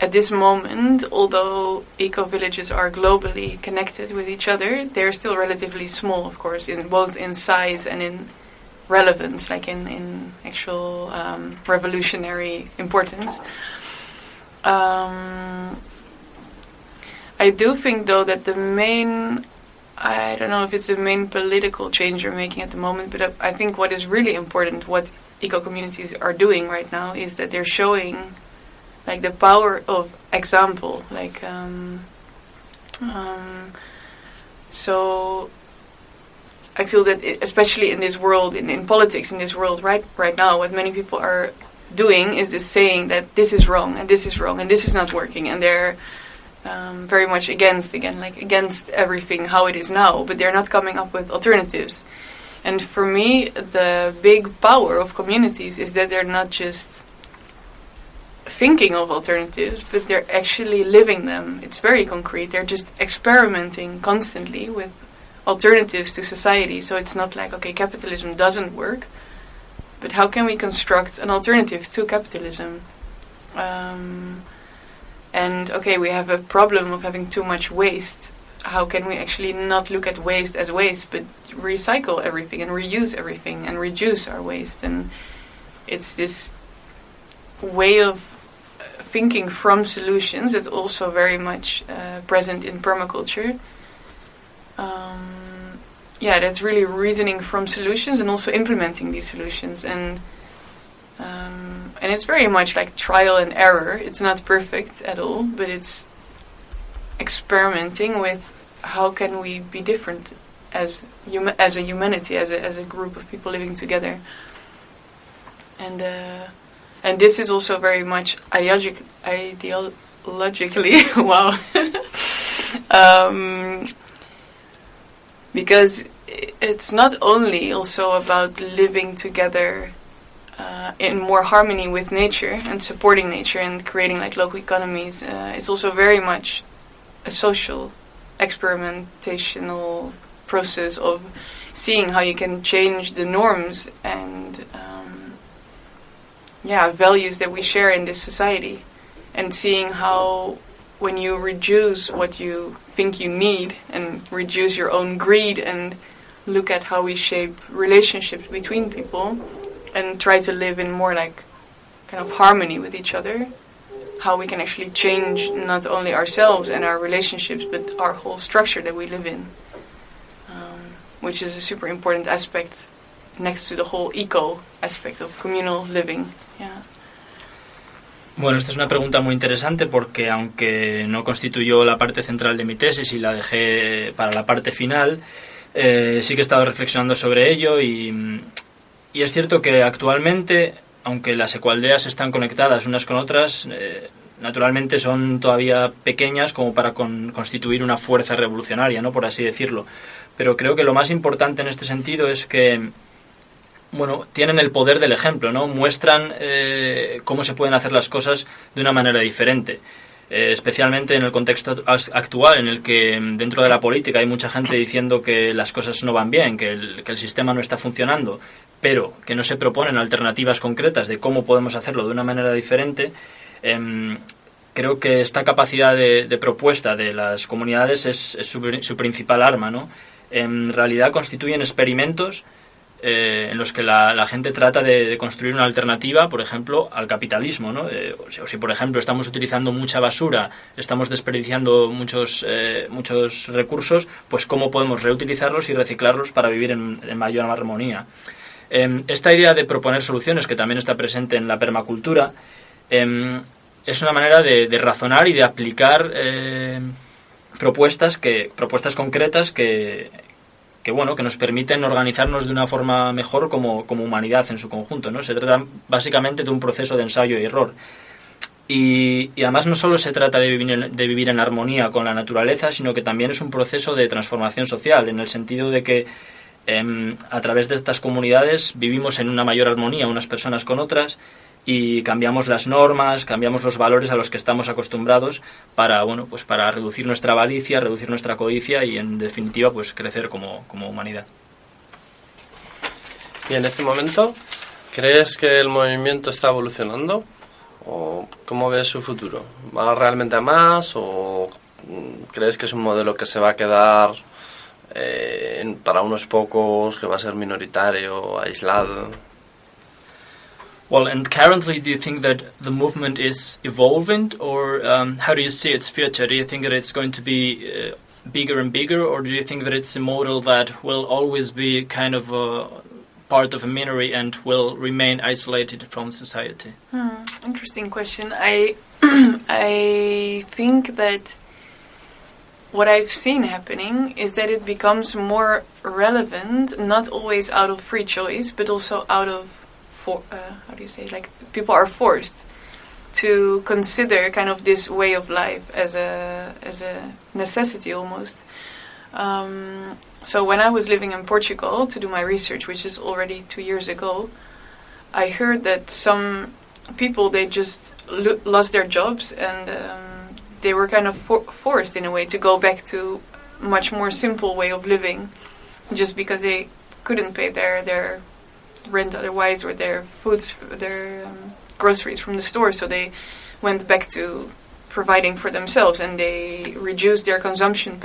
at this moment, although eco-villages are globally connected with each other, they're still relatively small, of course, both in size and in relevance, like in actual revolutionary importance. I do think, though, that the main, I don't know if it's the main political change you're making at the moment, but I think what is really important, what eco-communities are doing right now, is that they're showing like the power of example. Like, so I feel that especially in this world, in politics, in this world right now, what many people are doing is just saying that this is wrong and this is wrong and this is not working, and they're very much against everything how it is now, but they're not coming up with alternatives. And for me, the big power of communities is that they're not just thinking of alternatives, but they're actually living them. It's very concrete. They're just experimenting constantly with alternatives to society. So it's not like, okay, capitalism doesn't work, but how can we construct an alternative to capitalism? And okay, we have a problem of having too much waste. How can we actually not look at waste as waste, but recycle everything and reuse everything and reduce our waste? And it's this way of thinking from solutions that's also very much present in permaculture. That's really reasoning from solutions and also implementing these solutions. And it's very much like trial and error. It's not perfect at all, but it's experimenting with how can we be different as a humanity, as a group of people living together. And this is also very much ideologically wow. Because it's not only also about living together in more harmony with nature and supporting nature and creating like local economies. It's also very much a social experimentational process of seeing how you can change the norms and values that we share in this society, and seeing how when you reduce what you think you need and reduce your own greed and look at how we shape relationships between people and try to live in more like kind of harmony with each other, how we can actually change not only ourselves and our relationships but our whole structure that we live in, which is a super important aspect next to the whole eco aspect of communal living. Yeah. Bueno, esta es una pregunta muy interesante porque aunque no constituyó la parte central de mi tesis y la dejé para la parte final, sí que he estado reflexionando sobre ello y es cierto que actualmente, aunque las ecoaldeas están conectadas unas con otras, naturalmente son todavía pequeñas como para constituir una fuerza revolucionaria, ¿no?, por así decirlo. Pero creo que lo más importante en este sentido es que, bueno, tienen el poder del ejemplo, ¿no? Muestran cómo se pueden hacer las cosas de una manera diferente. Especialmente en el contexto actual, en el que dentro de la política hay mucha gente diciendo que las cosas no van bien, que el sistema no está funcionando, pero que no se proponen alternativas concretas de cómo podemos hacerlo de una manera diferente. Creo que esta capacidad de propuesta de las comunidades es su principal arma, ¿no? En realidad constituyen experimentos en los que la gente trata de construir una alternativa, por ejemplo, al capitalismo, ¿no? O si, por ejemplo, estamos utilizando mucha basura, estamos desperdiciando muchos recursos, pues cómo podemos reutilizarlos y reciclarlos para vivir en mayor armonía. Esta idea de proponer soluciones, que también está presente en la permacultura, es una manera de razonar y de aplicar propuestas concretas que nos permiten organizarnos de una forma mejor como humanidad en su conjunto, ¿no? Se trata básicamente de un proceso de ensayo y error. Y además no solo se trata de vivir en armonía con la naturaleza, sino que también es un proceso de transformación social, en el sentido de que a través de estas comunidades vivimos en una mayor armonía unas personas con otras y cambiamos las normas, cambiamos los valores a los que estamos acostumbrados para reducir nuestra avaricia, reducir nuestra codicia y en definitiva pues crecer como humanidad. Y en este momento, ¿crees que el movimiento está evolucionando? ¿O cómo ves su futuro? ¿Va realmente a más o crees que es un modelo que se va a quedar para unos pocos, que va a ser minoritario, aislado? Well, and currently, do you think that the movement is evolving, or how do you see its future? Do you think that it's going to be bigger and bigger, or do you think that it's a model that will always be kind of a part of a minority and will remain isolated from society? Interesting question. I think that what I've seen happening is that it becomes more relevant, not always out of free choice, but also out of people are forced to consider kind of this way of life as a necessity almost. So when I was living in Portugal to do my research, which is already 2 years ago, I heard that some people, they just lost their jobs and they were kind of forced in a way to go back to much more simple way of living, just because they couldn't pay their rent otherwise, or their groceries from the store, so they went back to providing for themselves, and they reduced their consumption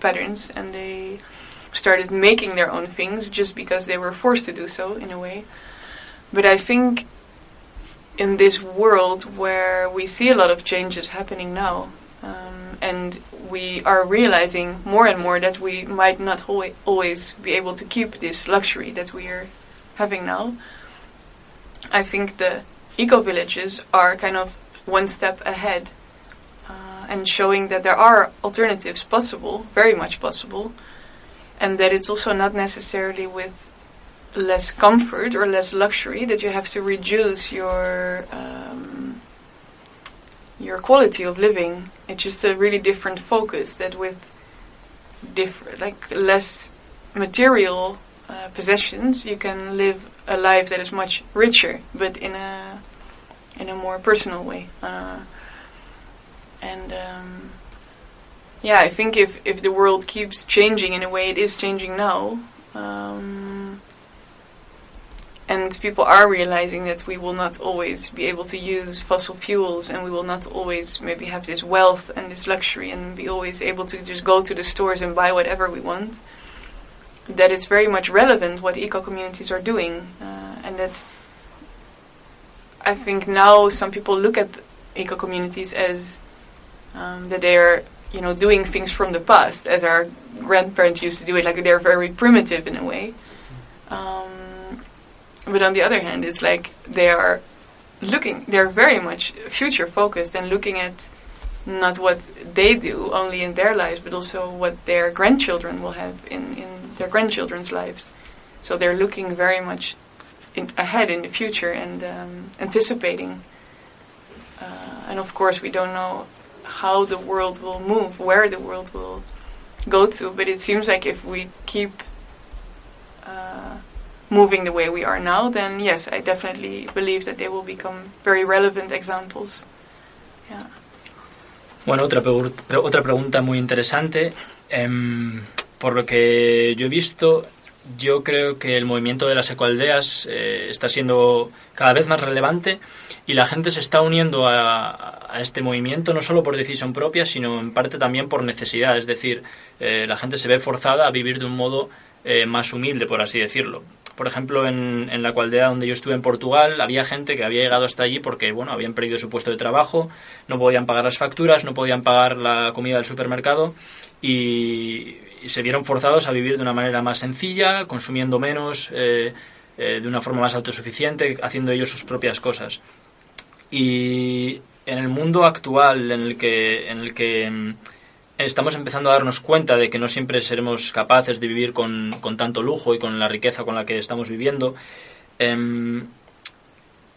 patterns, and they started making their own things just because they were forced to do so in a way. But I think in this world where we see a lot of changes happening now, and we are realizing more and more that we might not always be able to keep this luxury that we are having now, I think the eco-villages are kind of one step ahead and showing that there are alternatives possible, very much possible, and that it's also not necessarily with less comfort or less luxury that you have to reduce your quality of living. It's just a really different focus, that with less material possessions, you can live a life that is much richer, but in a more personal way. I think if the world keeps changing in a way it is changing now, and people are realizing that we will not always be able to use fossil fuels, and we will not always maybe have this wealth and this luxury and be always able to just go to the stores and buy whatever we want, that it's very much relevant what eco-communities are doing. And that I think now some people look at eco-communities as that they are, doing things from the past, as our grandparents used to do it, like they're very primitive in a way. But on the other hand, it's like they're very much future focused and looking at not what they do only in their lives, but also what their grandchildren will have in their grandchildren's lives. So they're looking very much ahead in the future and anticipating. And of course, we don't know how the world will move, where the world will go to, but it seems like if we keep moving the way we are now, then yes, I definitely believe that they will become very relevant examples. Yeah. Bueno, otra pregunta muy interesante. Por lo que yo he visto, yo creo que el movimiento de las ecoaldeas está siendo cada vez más relevante y la gente se está uniendo a este movimiento no solo por decisión propia, sino en parte también por necesidad. Es decir, la gente se ve forzada a vivir de un modo más humilde, por así decirlo. Por ejemplo, en la ecoaldea donde yo estuve en Portugal, había gente que había llegado hasta allí porque, habían perdido su puesto de trabajo, no podían pagar las facturas, no podían pagar la comida del supermercado y se vieron forzados a vivir de una manera más sencilla, consumiendo menos, de una forma más autosuficiente, haciendo ellos sus propias cosas. Y en el mundo actual en el que estamos empezando a darnos cuenta de que no siempre seremos capaces de vivir con tanto lujo y con la riqueza con la que estamos viviendo,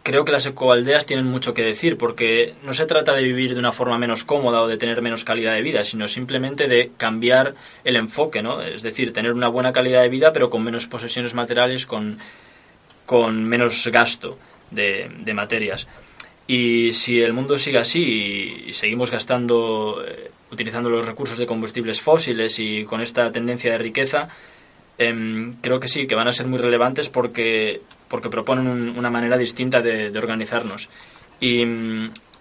creo que las ecoaldeas tienen mucho que decir, porque no se trata de vivir de una forma menos cómoda o de tener menos calidad de vida, sino simplemente de cambiar el enfoque, ¿no? Es decir, tener una buena calidad de vida, pero con menos posesiones materiales, con menos gasto de materias. Y si el mundo sigue así y seguimos gastando, utilizando los recursos de combustibles fósiles y con esta tendencia de riqueza, creo que sí, que van a ser muy relevantes porque proponen una manera distinta de organizarnos. Y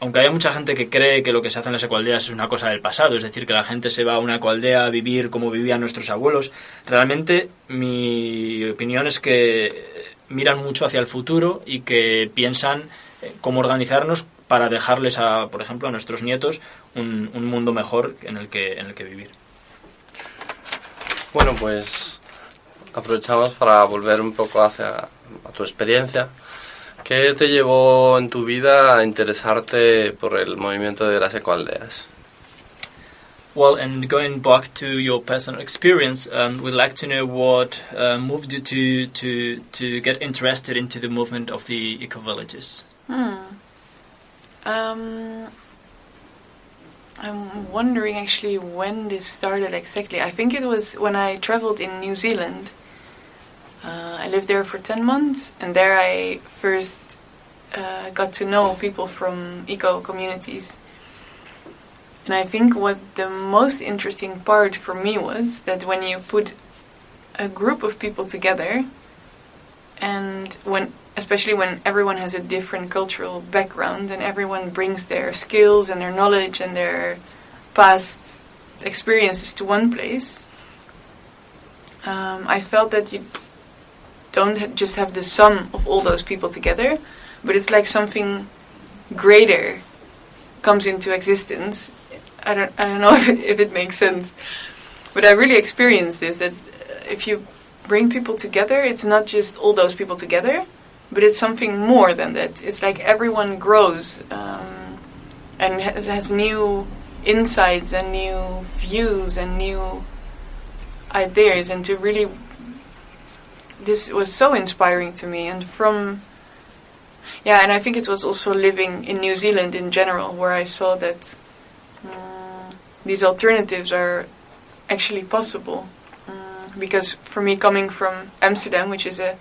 aunque haya mucha gente que cree que lo que se hace en las ecoaldeas es una cosa del pasado, es decir, que la gente se va a una ecoaldea a vivir como vivían nuestros abuelos, realmente mi opinión es que miran mucho hacia el futuro y que piensan cómo organizarnos para dejarles, por ejemplo, a nuestros nietos un mundo mejor en el que vivir. Bueno, pues aprovechamos para volver un poco a tu experiencia. ¿Qué te llevó en tu vida a interesarte por el movimiento de las ecoaldeas? Well, and going back to your personal experience, we'd like to know what moved you to get interested into the movement of the eco-villages. I'm wondering actually when this started exactly. I think it was when I traveled in New Zealand. I lived there for 10 months, and there I first got to know people from eco-communities. And I think what the most interesting part for me was that when you put a group of people together, and especially when everyone has a different cultural background and everyone brings their skills and their knowledge and their past experiences to one place, I felt that you don't just have the sum of all those people together, but it's like something greater comes into existence. I don't know if it makes sense, but I really experienced this, that if you bring people together, it's not just all those people together, but it's something more than that. It's like everyone grows and has new insights and new views and new ideas, and to really, this was so inspiring to me. And and I think it was also living in New Zealand in general, where I saw that these alternatives are actually possible. because for me, coming from Amsterdam, which is a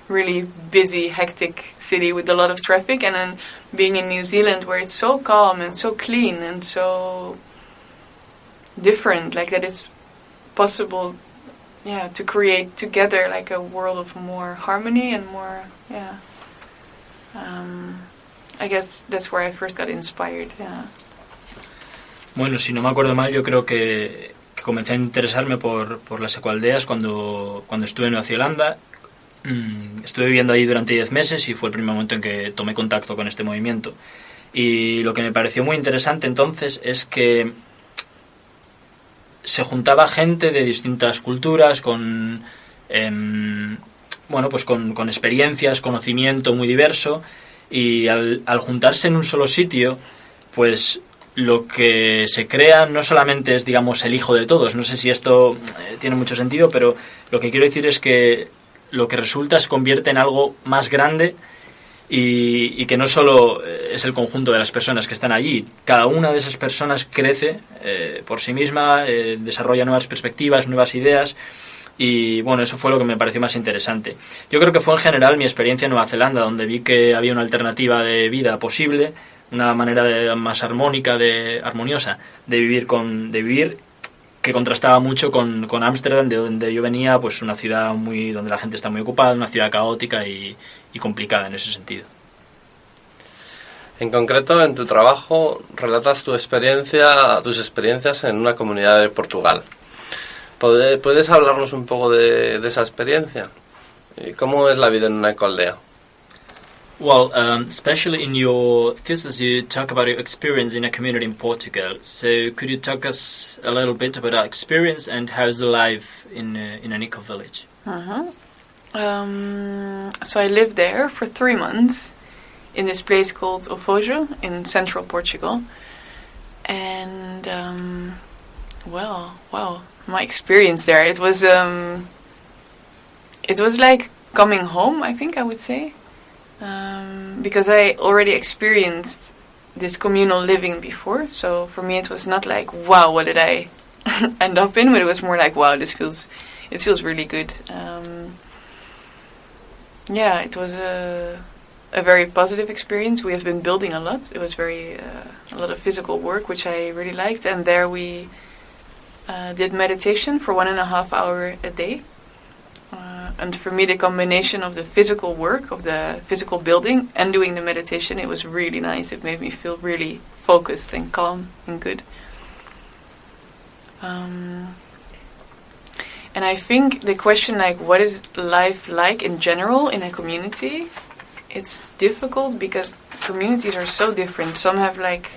really busy, hectic city with a lot of traffic, and then being in New Zealand where it's so calm and so clean and so different, like that it's possible, to create together like a world of more harmony and more, I guess that's where I first got inspired, Bueno, si no me acuerdo mal, yo creo que comencé a interesarme por las ecoaldeas cuando estuve en Nueva Zelanda. Estuve viviendo ahí durante 10 meses y fue el primer momento en que tomé contacto con este movimiento. Y lo que me pareció muy interesante entonces es que se juntaba gente de distintas culturas con experiencias, conocimiento muy diverso, y al juntarse en un solo sitio, pues lo que se crea no solamente es, digamos, el hijo de todos. No sé si esto tiene mucho sentido, pero lo que quiero decir es que lo que resulta se convierte en algo más grande y que no solo es el conjunto de las personas que están allí. Cada una de esas personas crece por sí misma, desarrolla nuevas perspectivas, nuevas ideas, y bueno, eso fue lo que me pareció más interesante. Yo creo que fue en general mi experiencia en Nueva Zelanda, donde vi que había una alternativa de vida posible, una manera más armónica, armoniosa de vivir, que contrastaba mucho con Ámsterdam, de donde yo venía, pues una ciudad donde la gente está muy ocupada, una ciudad caótica y complicada en ese sentido. En concreto, en tu trabajo relatas tus experiencias en una comunidad de Portugal. ¿Puedes hablarnos un poco de esa experiencia? ¿Cómo es la vida en una ecoaldea? Well, especially in your thesis, you talk about your experience in a community in Portugal. So, could you talk us a little bit about our experience and how's the life in an eco village? So I lived there for 3 months in this place called Ofojo in central Portugal, and my experience there, it was like coming home, I think I would say. Because I already experienced this communal living before, so for me it was not like, wow, what did I end up in, but it was more like, wow, it feels really good. It was a very positive experience. We have been building a lot. It was a lot of physical work, which I really liked, and there we did meditation for 1.5 hours a day. And for me, the combination of the physical work, of the physical building, and doing the meditation, it was really nice. It made me feel really focused and calm and good. And I think the question, like, what is life like in general in a community? It's difficult because communities are so different. Some have, like,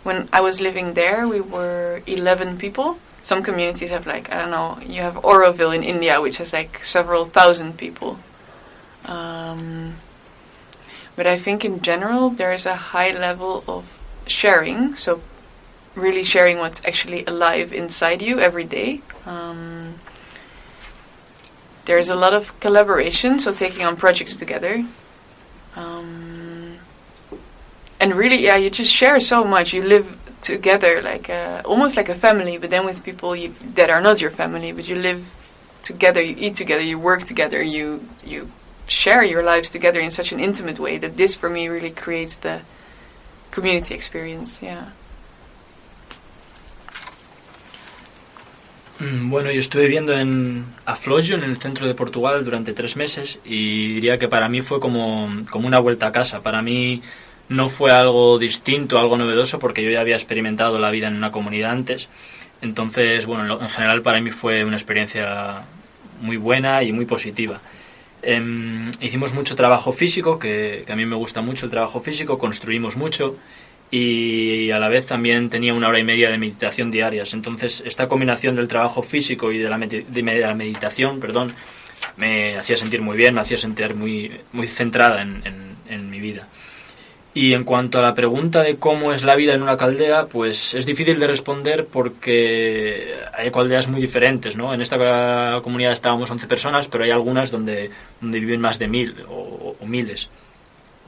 when I was living there, we were 11 people. Some communities have, like, I don't know, you have Auroville in India, which has like several thousand people. But I think in general there is a high level of sharing, so really sharing what's actually alive inside you every day. There's a lot of collaboration, so taking on projects together. And really, you just share so much. You live together like almost like a family, but then with people that are not your family, but you live together, you eat together, you work together, you share your lives together in such an intimate way that this for me really creates the community experience. Bueno, yo estuve viviendo en Aflojo, en el centro de Portugal, durante 3 meses, y diría que para mí fue como una vuelta a casa. Para mí no fue algo distinto, algo novedoso, porque yo ya había experimentado la vida en una comunidad antes. Entonces, bueno, en general para mí fue una experiencia muy buena y muy positiva. Hicimos mucho trabajo físico, que a mí me gusta mucho el trabajo físico, construimos mucho y a la vez también tenía 1 hora y media de meditación diarias. Entonces, esta combinación del trabajo físico y de la meditación, me hacía sentir muy bien, me hacía sentir muy, muy centrada en mi vida. Y en cuanto a la pregunta de cómo es la vida en una caldea, pues es difícil de responder porque hay ecoaldeas muy diferentes, ¿no? En esta comunidad estábamos 11 personas, pero hay algunas donde viven más de 1000 o miles.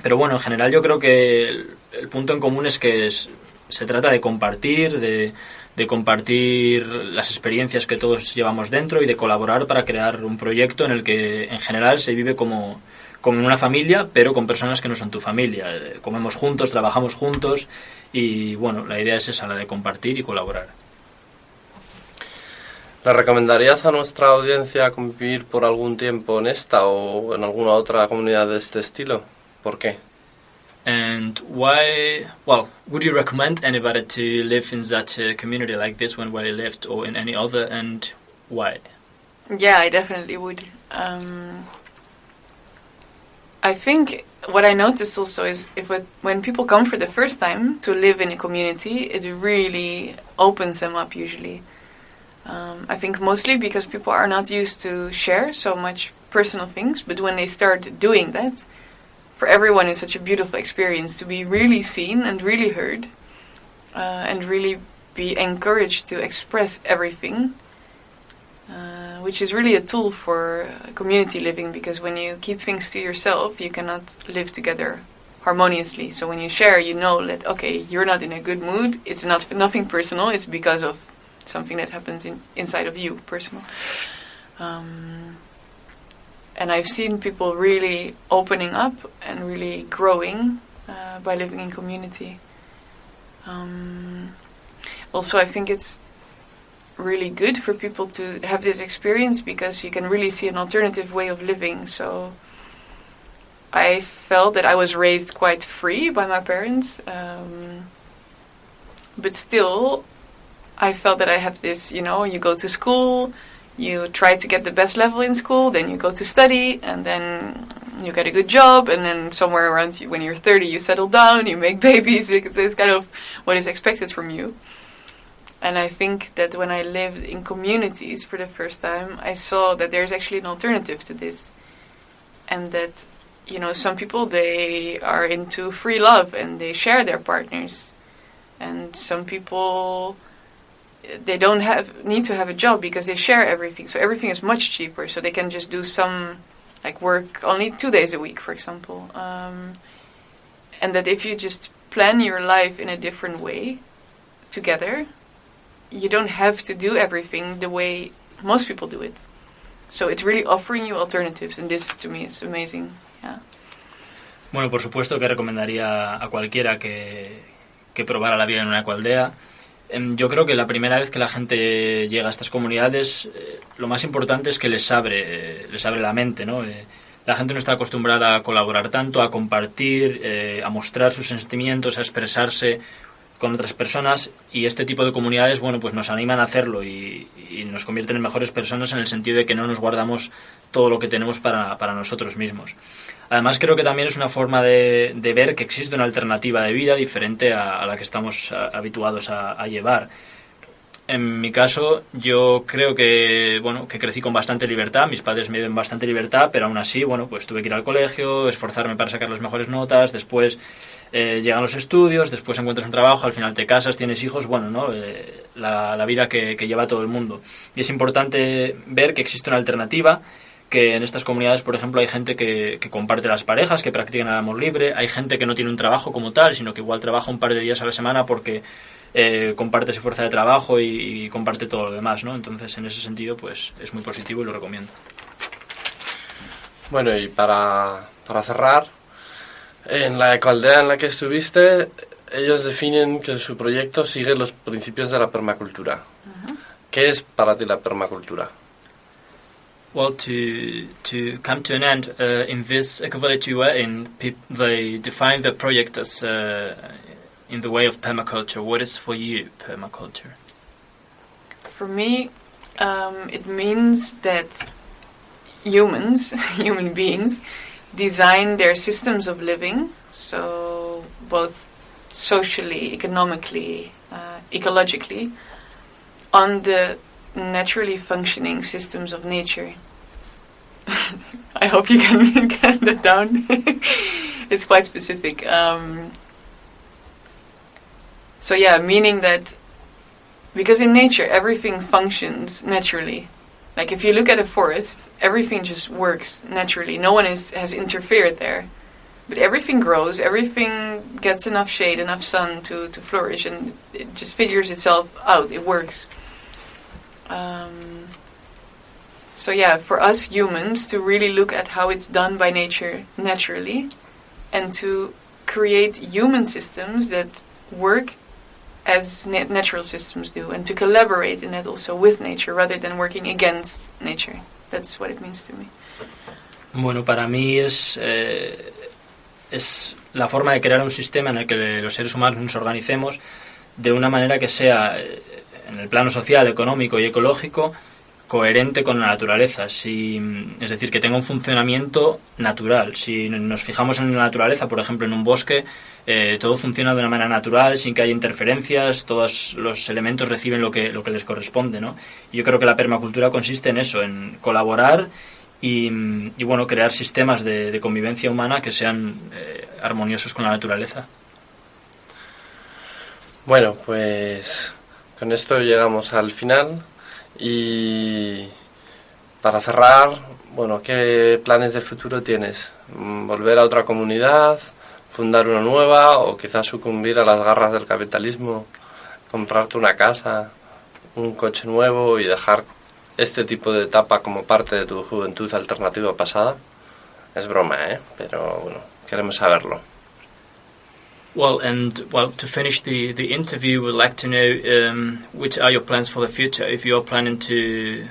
Pero bueno, en general yo creo que el punto en común es que se trata de compartir, de de compartir las experiencias que todos llevamos dentro y de colaborar para crear un proyecto en el que en general se vive como en una familia, pero con personas que no son tu familia. Comemos juntos, trabajamos juntos y bueno, la idea es esa, la de compartir y colaborar. ¿Le recomendarías a nuestra audiencia convivir por algún tiempo en esta o en alguna otra comunidad de este estilo? ¿Por qué? And why, well, would you recommend anybody to live in such a community like this one where you lived or in any other, and why? Yeah, I definitely would. I think what I noticed also is when people come for the first time to live in a community, it really opens them up usually. I think mostly because people are not used to share so much personal things, but when they start doing that, for everyone it's such a beautiful experience to be really seen and really heard, and really be encouraged to express everything. Which is really a tool for community living, because when you keep things to yourself, you cannot live together harmoniously. So when you share, you know that, okay, you're not in a good mood, it's nothing personal, it's because of something that happens inside of you, personal. And I've seen people really opening up and really growing by living in community. Also, I think it's really good for people to have this experience because you can really see an alternative way of living. So I felt that I was raised quite free by my parents, but still I felt that I have this, you go to school, you try to get the best level in school, then you go to study, and then you get a good job, and then somewhere around when you're 30 you settle down, you make babies. It's kind of what is expected from you. And I think that when I lived in communities for the first time, I saw that there's actually an alternative to this. And that, some people, they are into free love and they share their partners. And some people, they don't need to have a job because they share everything. So everything is much cheaper. So they can just do some, work only 2 days a week, for example. And that if you just plan your life in a different way together, you don't have to do everything the way most people do it. So it's really offering you alternatives, and this to me is amazing. Yeah. Bueno, por supuesto que recomendaría a cualquiera que probara la vida en una ecoaldea. Yo creo que la primera vez que la gente llega a estas comunidades, lo más importante es que les abre la mente, ¿no? La gente no está acostumbrada a colaborar tanto, a compartir, a mostrar sus sentimientos, a expresarse con otras personas, y este tipo de comunidades, bueno, pues nos animan a hacerlo y nos convierten en mejores personas en el sentido de que no nos guardamos todo lo que tenemos para nosotros mismos. Además, creo que también es una forma de ver que existe una alternativa de vida diferente a la que estamos habituados a llevar. En mi caso, yo creo que crecí con bastante libertad, mis padres me dieron bastante libertad, pero aún así, pues tuve que ir al colegio, esforzarme para sacar las mejores notas, después llegan los estudios, después encuentras un trabajo, al final te casas, tienes hijos, la vida que lleva todo el mundo. Y es importante ver que existe una alternativa, que en estas comunidades, por ejemplo, hay gente que comparte las parejas, que practican el amor libre, hay gente que no tiene un trabajo como tal, sino que igual trabaja un par de días a la semana porque comparte su fuerza de trabajo y comparte todo lo demás, ¿no? Entonces, en ese sentido, pues es muy positivo y lo recomiendo. Bueno, y para cerrar, en la ecoaldea en la que estuviste, ellos definen que su proyecto sigue los principios de la permacultura. Uh-huh. ¿Qué es para ti la permacultura? Well, to come to an end, in this eco-village you were in, they define the project as in the way of permaculture. What is for you permaculture? For me, it means that human beings, design their systems of living, so both socially, economically, ecologically, on the naturally functioning systems of nature. I hope you can get that down. It's quite specific. So yeah, meaning that because in nature everything functions naturally. Like if you look at a forest, everything just works naturally. No one has interfered there. But everything grows, everything gets enough shade, enough sun to flourish, and it just figures itself out. It works. So yeah, for us humans to really look at how it's done by nature naturally, and to create human systems that work as natural systems do, and to collaborate in that also with nature rather than working against nature. That's what it means to me. Bueno, para mí es la forma de crear un sistema en el que los seres humanos nos organicemos de una manera que sea, en el plano social, económico y ecológico, coherente con la naturaleza, es decir, que tenga un funcionamiento natural. Si nos fijamos en la naturaleza, por ejemplo, en un bosque, todo funciona de una manera natural, sin que haya interferencias, todos los elementos reciben lo que les corresponde, ¿no? Y yo creo que la permacultura consiste en eso, en colaborar y bueno, crear sistemas de convivencia humana que sean armoniosos con la naturaleza. Bueno, pues con esto llegamos al final. Y para cerrar, bueno, ¿qué planes de futuro tienes? ¿Volver a otra comunidad? ¿Fundar una nueva? ¿O quizás sucumbir a las garras del capitalismo? ¿Comprarte una casa? ¿Un coche nuevo? ¿Y dejar este tipo de etapa como parte de tu juventud alternativa pasada? Es broma, pero bueno, queremos saberlo. Well, to finish the interview, we'd like to know which are your plans for the future. If you're planning to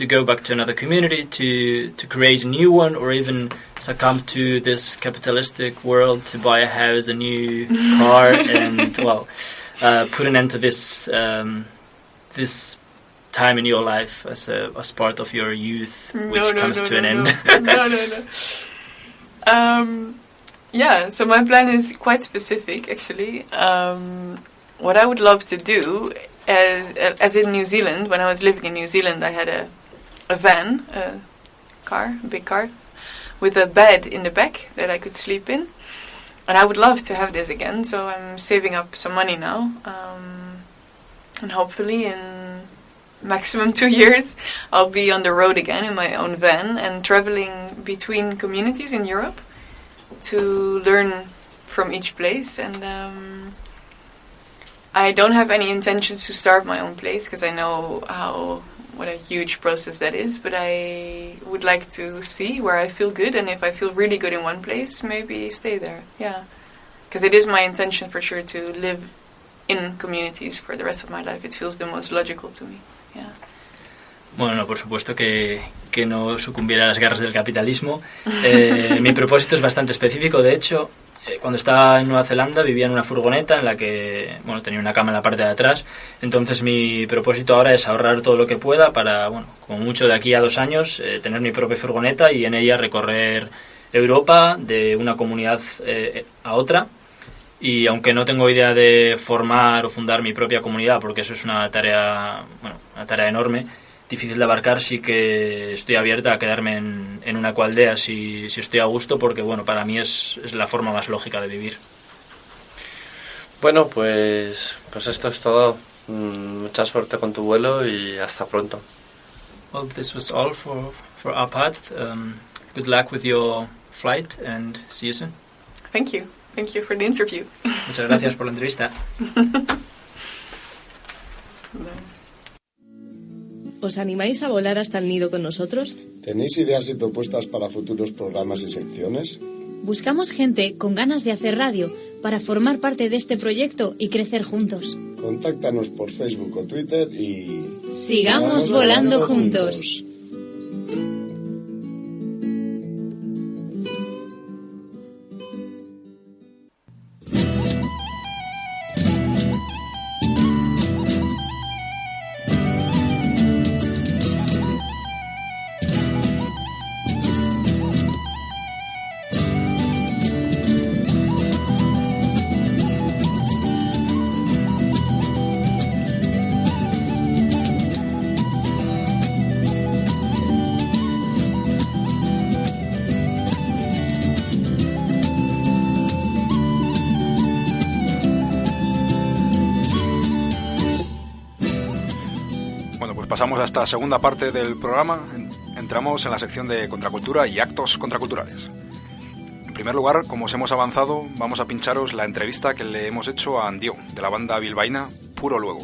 go back to another community, to create a new one, or even succumb to this capitalistic world, to buy a house, a new car, and put an end to this this time in your life as part of your youth, which comes to an end. No. Yeah, so my plan is quite specific, actually. What I would love to do, as in New Zealand, when I was living in New Zealand, I had a van, a big car, with a bed in the back that I could sleep in. And I would love to have this again, so I'm saving up some money now. And hopefully in maximum 2 years, I'll be on the road again in my own van and traveling between communities in Europe to learn from each place. And I don't have any intentions to start my own place, because I know what a huge process that is, but I would like to see where I feel good, and if I feel really good in one place, maybe stay there. Yeah, because it is my intention for sure to live in communities for the rest of my life. It feels the most logical to me. Yeah. Bueno, no, por supuesto que no sucumbiera a las garras del capitalismo. Mi propósito es bastante específico. De hecho, cuando estaba en Nueva Zelanda vivía en una furgoneta en la que tenía una cama en la parte de atrás. Entonces mi propósito ahora es ahorrar todo lo que pueda para, como mucho de aquí a 2 años, tener mi propia furgoneta y en ella recorrer Europa de una comunidad a otra. Y aunque no tengo idea de formar o fundar mi propia comunidad, porque eso es una tarea enorme, difícil de abarcar, sí que estoy abierta a quedarme en una ecoaldea si estoy a gusto, porque para mí es la forma más lógica de vivir. Bueno, pues esto es todo. Mucha suerte con tu vuelo y hasta pronto. Well, this was all for our part. Good luck with your flight and see you soon. Thank you. Thank you for the interview. Muchas gracias por la entrevista. ¿Os animáis a volar hasta el nido con nosotros? ¿Tenéis ideas y propuestas para futuros programas y secciones? Buscamos gente con ganas de hacer radio para formar parte de este proyecto y crecer juntos. Contáctanos por Facebook o Twitter y... ¡Sigamos volando juntos! Pasamos a esta segunda parte del programa. Entramos en la sección de contracultura y actos contraculturales. primer lugar, como os hemos avanzado, vamos a pincharos la entrevista que le hemos hecho a Andió, de la banda bilbaína Puro Luego.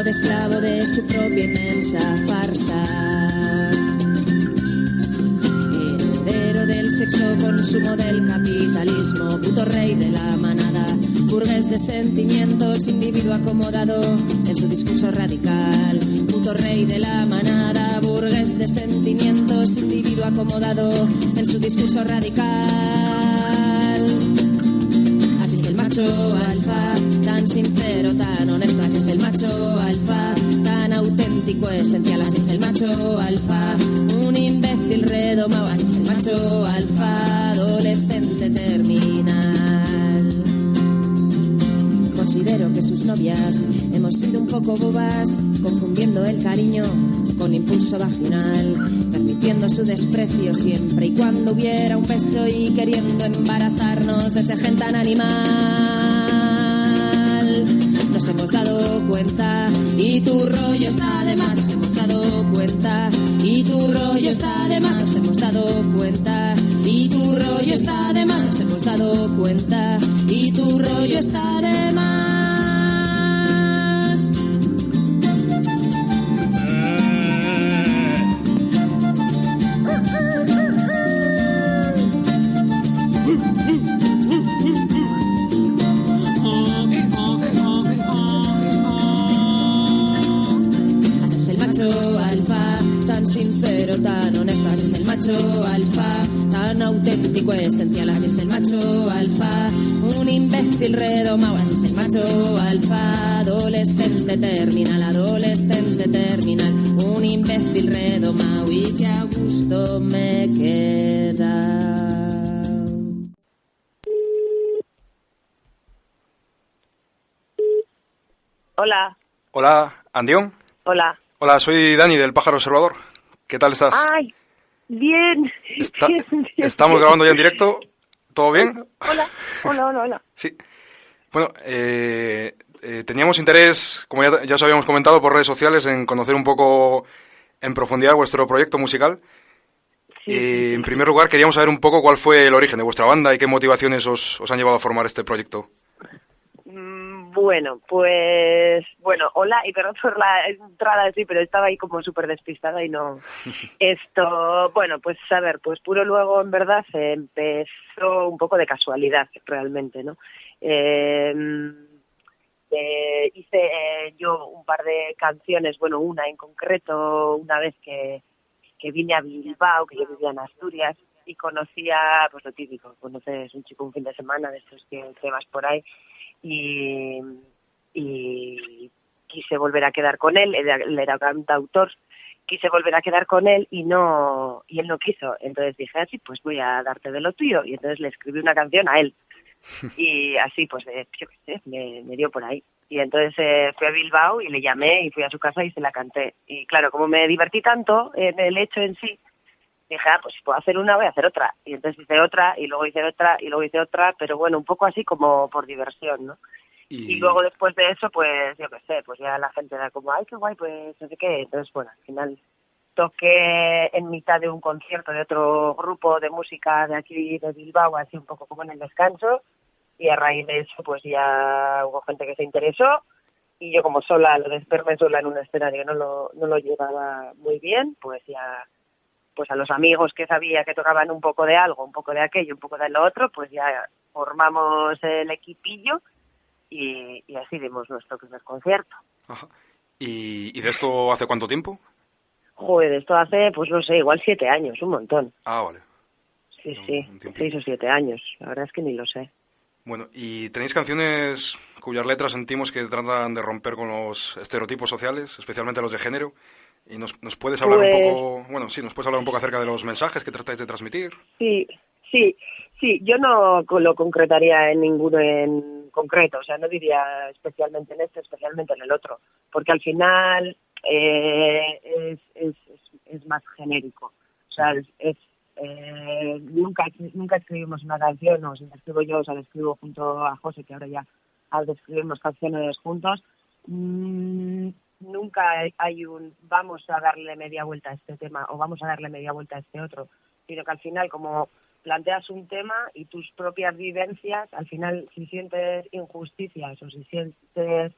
Esclavo de su propia inmensa farsa, heredero del sexo consumo del capitalismo, puto rey de la manada, burgués de sentimientos, individuo acomodado en su discurso radical, puto rey de la manada, burgués de sentimientos, individuo acomodado en su discurso radical. Así es el macho alfa, tan sincero, tan honesto, así es el macho alfa, tan auténtico, esencial, así es el macho alfa, un imbécil redomado, así es el macho alfa, adolescente terminal. Considero que sus novias hemos sido un poco bobas, confundiendo el cariño con impulso vaginal, permitiendo su desprecio siempre y cuando hubiera un beso y queriendo embarazarnos de ese gen tan animal. Nos hemos dado cuenta y tu rollo está de más. Nos hemos dado cuenta y tu rollo está de más. Nos hemos dado cuenta y tu rollo está de más. Nos hemos dado cuenta y tu rollo está de más. Sincero, tan honesto, así es el macho alfa, tan auténtico, esencial, así es el macho alfa, un imbécil redomado, así es el macho alfa, adolescente terminal, un imbécil redomado y que a gusto me queda. Hola. Hola, Andión. Hola. Hola, soy Dani del Pájaro Observador. ¿Qué tal estás? ¡Ay! Bien. Bien. Estamos grabando ya en directo. ¿Todo bien? Hola. Sí. Bueno, teníamos interés, como ya os habíamos comentado por redes sociales, en conocer un poco en profundidad vuestro proyecto musical. Sí. En primer lugar, queríamos saber un poco cuál fue el origen de vuestra banda y qué motivaciones os han llevado a formar este proyecto. Bueno, hola, y perdón por la entrada, sí, pero estaba ahí como súper despistada y no... pues Puro Luego en verdad se empezó un poco de casualidad, realmente, ¿no? Hice yo un par de canciones, bueno, una en concreto, una vez que vine a Bilbao, que yo vivía en Asturias, y conocía, pues lo típico, conoces un chico un fin de semana, de estos que te vas por ahí, y quise volver a quedar con él. Él era cantautor, quise volver a quedar con él y él no quiso. Entonces dije, así pues voy a darte de lo tuyo, y entonces le escribí una canción a él y así pues yo qué sé, me dio por ahí. Y entonces fui a Bilbao y le llamé y fui a su casa y se la canté. Y claro, como me divertí tanto en el hecho en sí, dije, pues si puedo hacer una, voy a hacer otra. Y entonces hice otra, y luego hice otra, y luego hice otra, pero bueno, un poco así como por diversión, ¿no? Y luego después de eso, pues yo qué sé, pues ya la gente era como, ay, qué guay, pues no sé qué. Entonces, bueno, al final toqué en mitad de un concierto de otro grupo de música de aquí de Bilbao, así un poco como en el descanso, y a raíz de eso, pues ya hubo gente que se interesó, y yo como sola, lo de verme sola en un escenario no lo llevaba muy bien, pues ya... pues a los amigos que sabía que tocaban un poco de algo, un poco de aquello, un poco de lo otro, pues ya formamos el equipillo y así dimos nuestro primer concierto. Ajá. ¿Y de esto hace cuánto tiempo? Joder, esto hace, pues no sé, igual 7 años, un montón. Ah, vale. Sí, 6 o 7 años, la verdad es que ni lo sé. Bueno, y tenéis canciones cuyas letras sentimos que tratan de romper con los estereotipos sociales, especialmente los de género. ¿Y nos puedes hablar un poco, nos puedes hablar un poco acerca de los mensajes que tratáis de transmitir? Sí, yo no lo concretaría en ninguno en concreto, o sea, no diría especialmente en este, especialmente en el otro, porque al final es más genérico, o sea, nunca escribimos una canción, o si la escribo yo, o sea, la escribo junto a José, que ahora ya escribimos canciones juntos. Nunca hay un vamos a darle media vuelta a este tema o vamos a darle media vuelta a este otro, sino que al final, como planteas un tema y tus propias vivencias, al final, si sientes injusticias o si sientes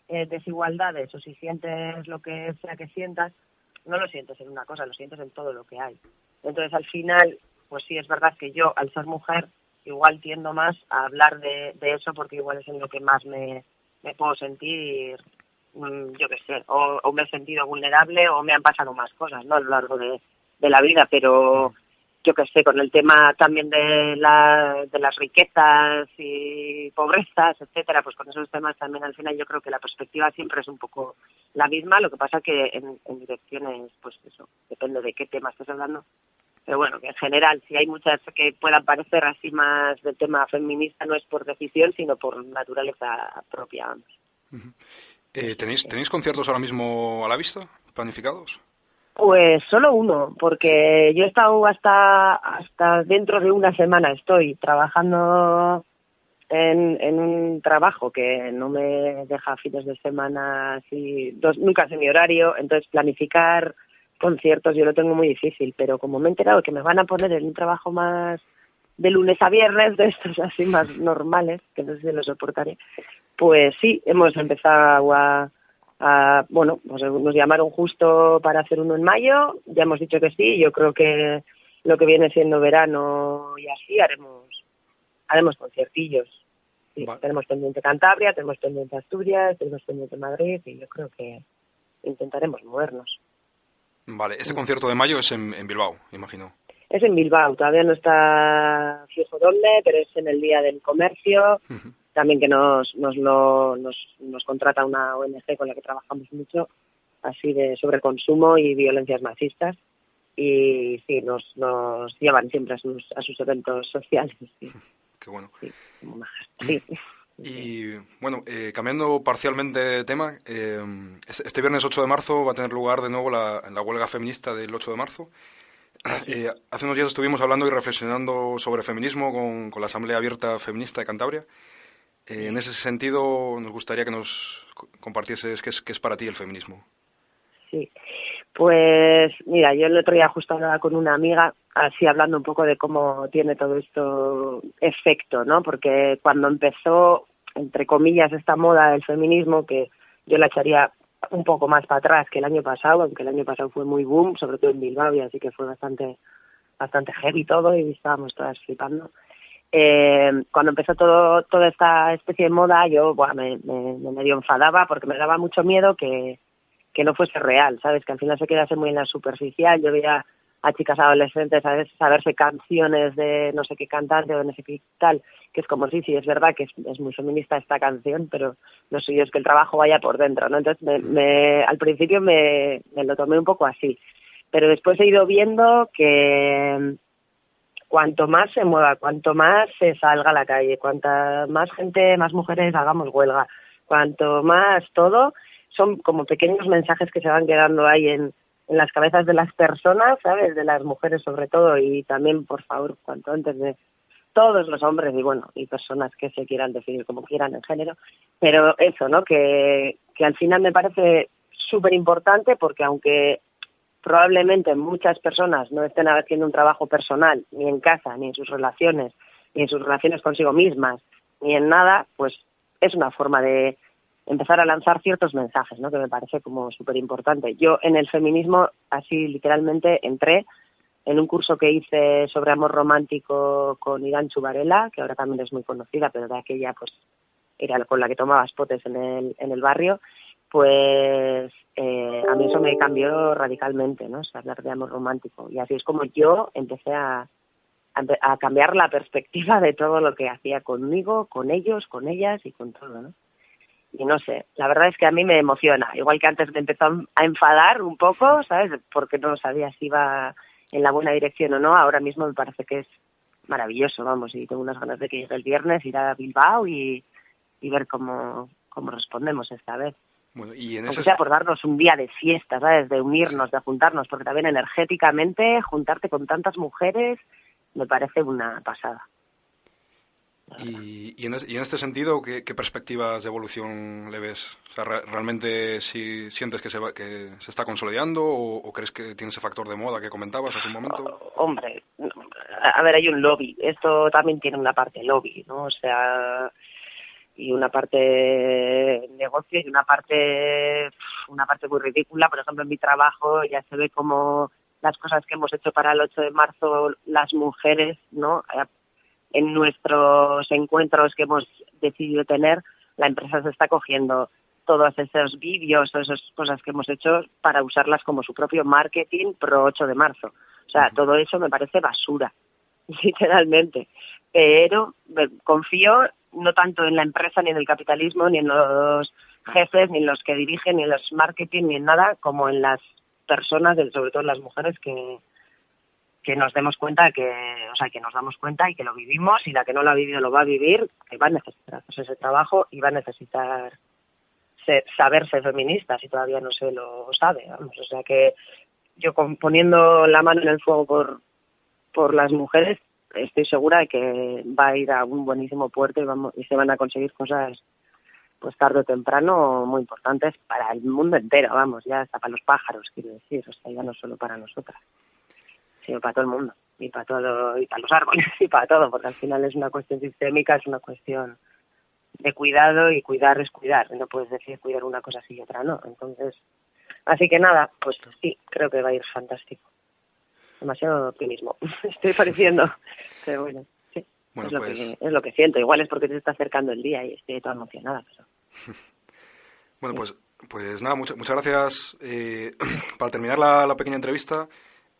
desigualdades o si sientes lo que sea que sientas, no lo sientes en una cosa, lo sientes en todo lo que hay. Entonces, al final, pues sí, es verdad que yo, al ser mujer, igual tiendo más a hablar de eso, porque igual es en lo que más me puedo sentir, yo qué sé, o me he sentido vulnerable o me han pasado más cosas, ¿no?, a lo largo de la vida, pero yo qué sé, con el tema también de las riquezas y pobrezas, etcétera, pues con esos temas también al final yo creo que la perspectiva siempre es un poco la misma, lo que pasa que en direcciones, pues eso, depende de qué tema estés hablando. Pero bueno, que en general, si hay muchas que puedan parecer así más del tema feminista, no es por decisión, sino por naturaleza propia, vamos. ¿Tenéis conciertos ahora mismo a la vista, planificados? Pues solo uno, porque yo he estado hasta dentro de una semana, estoy trabajando en un trabajo que no me deja fines de semana, así, nunca sé mi horario, entonces planificar conciertos yo lo tengo muy difícil, pero como me he enterado que me van a poner en un trabajo más de lunes a viernes, de estos así más normales, que no sé si lo soportaré, pues sí, hemos empezado bueno, pues nos llamaron justo para hacer uno en mayo, ya hemos dicho que sí, yo creo que lo que viene siendo verano y así haremos conciertillos. Sí, vale. Tenemos pendiente Cantabria, tenemos pendiente Asturias, tenemos pendiente Madrid y yo creo que intentaremos movernos. Vale, este concierto de mayo es en Bilbao, imagino. Es en Bilbao, todavía no está fijo dónde, pero es en el Día del Comercio, también que nos contrata una ONG con la que trabajamos mucho, así de sobreconsumo y violencias machistas, y sí, nos llevan siempre a sus eventos sociales. Sí. Qué bueno. Sí. Y bueno, cambiando parcialmente de tema, este viernes 8 de marzo va a tener lugar de nuevo la huelga feminista del 8 de marzo. Hace unos días estuvimos hablando y reflexionando sobre feminismo con la Asamblea Abierta Feminista de Cantabria. En ese sentido, nos gustaría que nos compartieses qué es para ti el feminismo. Sí, pues mira, yo el otro día justo hablaba con una amiga, así hablando un poco de cómo tiene todo esto efecto, ¿no? Porque cuando empezó, entre comillas, esta moda del feminismo, que yo la echaría un poco más para atrás que el año pasado, aunque el año pasado fue muy boom, sobre todo en Bilbao, y así que fue bastante heavy todo y estábamos todas flipando. Cuando empezó toda esta especie de moda, yo me medio enfadaba porque me daba mucho miedo que no fuese real, ¿sabes? Que al final se quedase muy en la superficial. Yo veía a chicas adolescentes a veces saberse canciones de no sé qué cantante o de no sé qué tal, que es como sí, es verdad que es muy feminista esta canción, pero lo suyo es que el trabajo vaya por dentro, ¿no? Entonces al principio me lo tomé un poco así, pero después he ido viendo que cuanto más se mueva, cuanto más se salga a la calle, cuanta más gente, más mujeres hagamos huelga, cuanto más todo, son como pequeños mensajes que se van quedando ahí en las cabezas de las personas, ¿sabes? De las mujeres sobre todo, y también, por favor, cuanto antes de todos los hombres y bueno, y personas que se quieran definir como quieran en género, pero eso, ¿no? Que al final me parece súper importante porque aunque probablemente muchas personas no estén haciendo un trabajo personal, ni en casa, ni en sus relaciones consigo mismas, ni en nada, pues es una forma de empezar a lanzar ciertos mensajes, ¿no? Que me parece como súper importante. Yo en el feminismo, así literalmente, entré en un curso que hice sobre amor romántico con Irán Chubarela, que ahora también es muy conocida, pero de aquella pues era con la que tomaba potes en el barrio, pues a mí eso me cambió radicalmente, ¿no? O sea, hablar de amor romántico. Y así es como yo empecé a cambiar la perspectiva de todo lo que hacía conmigo, con ellos, con ellas y con todo, ¿no? Y no sé, la verdad es que a mí me emociona. Igual que antes me empezó a enfadar un poco, ¿sabes? Porque no sabía si iba en la buena dirección o no. Ahora mismo me parece que es maravilloso, vamos, y tengo unas ganas de que llegue el viernes, ir a Bilbao y ver cómo respondemos esta vez. Bueno, y en aunque sea por darnos un día de fiesta, ¿sabes? De unirnos, de juntarnos, porque también energéticamente juntarte con tantas mujeres me parece una pasada. Y en este sentido, ¿qué perspectivas de evolución le ves? O sea, ¿realmente si sientes que se está consolidando o crees que tiene ese factor de moda que comentabas hace un momento? Hombre, a ver, hay un lobby. Esto también tiene una parte lobby, ¿no? O sea, y una parte negocio y una parte muy ridícula. Por ejemplo, en mi trabajo ya se ve como las cosas que hemos hecho para el 8 de marzo las mujeres, ¿no? En nuestros encuentros que hemos decidido tener, la empresa se está cogiendo todos esos vídeos, todas esas cosas que hemos hecho para usarlas como su propio marketing pro 8 de marzo. O sea, todo eso me parece basura, literalmente. Pero confío no tanto en la empresa, ni en el capitalismo, ni en los jefes, ni en los que dirigen, ni en los marketing, ni en nada, como en las personas, sobre todo en las mujeres, que nos demos cuenta que nos damos cuenta y que lo vivimos, y la que no lo ha vivido lo va a vivir, que va a necesitar hacer ese trabajo y va a necesitar saber ser feminista si todavía no se lo sabe, vamos. O sea que yo poniendo la mano en el fuego por las mujeres, estoy segura de que va a ir a un buenísimo puerto y se van a conseguir cosas, pues tarde o temprano, muy importantes para el mundo entero, vamos, ya hasta para los pájaros, quiero decir, o sea, ya no solo para nosotras, sino para todo el mundo, y para todo, y para los árboles, y para todo, porque al final es una cuestión sistémica, es una cuestión de cuidado, y cuidar es cuidar, no puedes decir cuidar una cosa sí y otra no. Entonces, así que nada, pues sí, creo que va a ir fantástico. Demasiado optimismo estoy pareciendo, pero bueno, sí, bueno, es lo que siento. Igual es porque se está acercando el día y estoy toda emocionada, pero... Bueno, pues nada, muchas gracias. Para terminar la pequeña entrevista,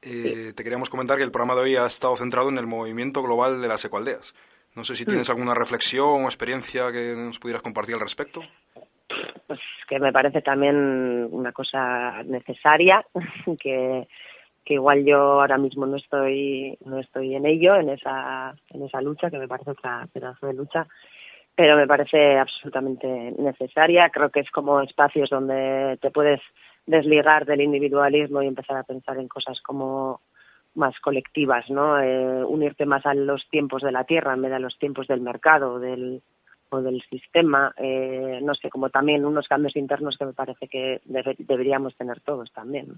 te queríamos comentar que el programa de hoy ha estado centrado en el movimiento global de las ecoaldeas. No sé si tienes alguna reflexión o experiencia que nos pudieras compartir al respecto. Pues que me parece también una cosa necesaria, que igual yo ahora mismo no estoy en ello, en esa lucha, que me parece otra pedazo de lucha, pero me parece absolutamente necesaria. Creo que es como espacios donde te puedes desligar del individualismo y empezar a pensar en cosas como más colectivas, ¿no? Unirte más a los tiempos de la tierra en vez de a los tiempos del mercado o del sistema, no sé, como también unos cambios internos que me parece que deberíamos tener todos también, ¿no?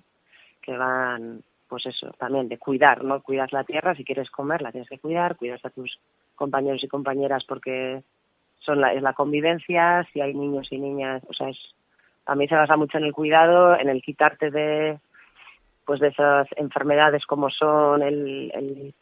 Que van, pues eso, también de cuidar, ¿no? Cuidas la tierra, si quieres comer la tienes que cuidar, cuidas a tus compañeros y compañeras porque es la convivencia, si hay niños y niñas, o sea, a mí se basa mucho en el cuidado, en el quitarte de esas enfermedades como son el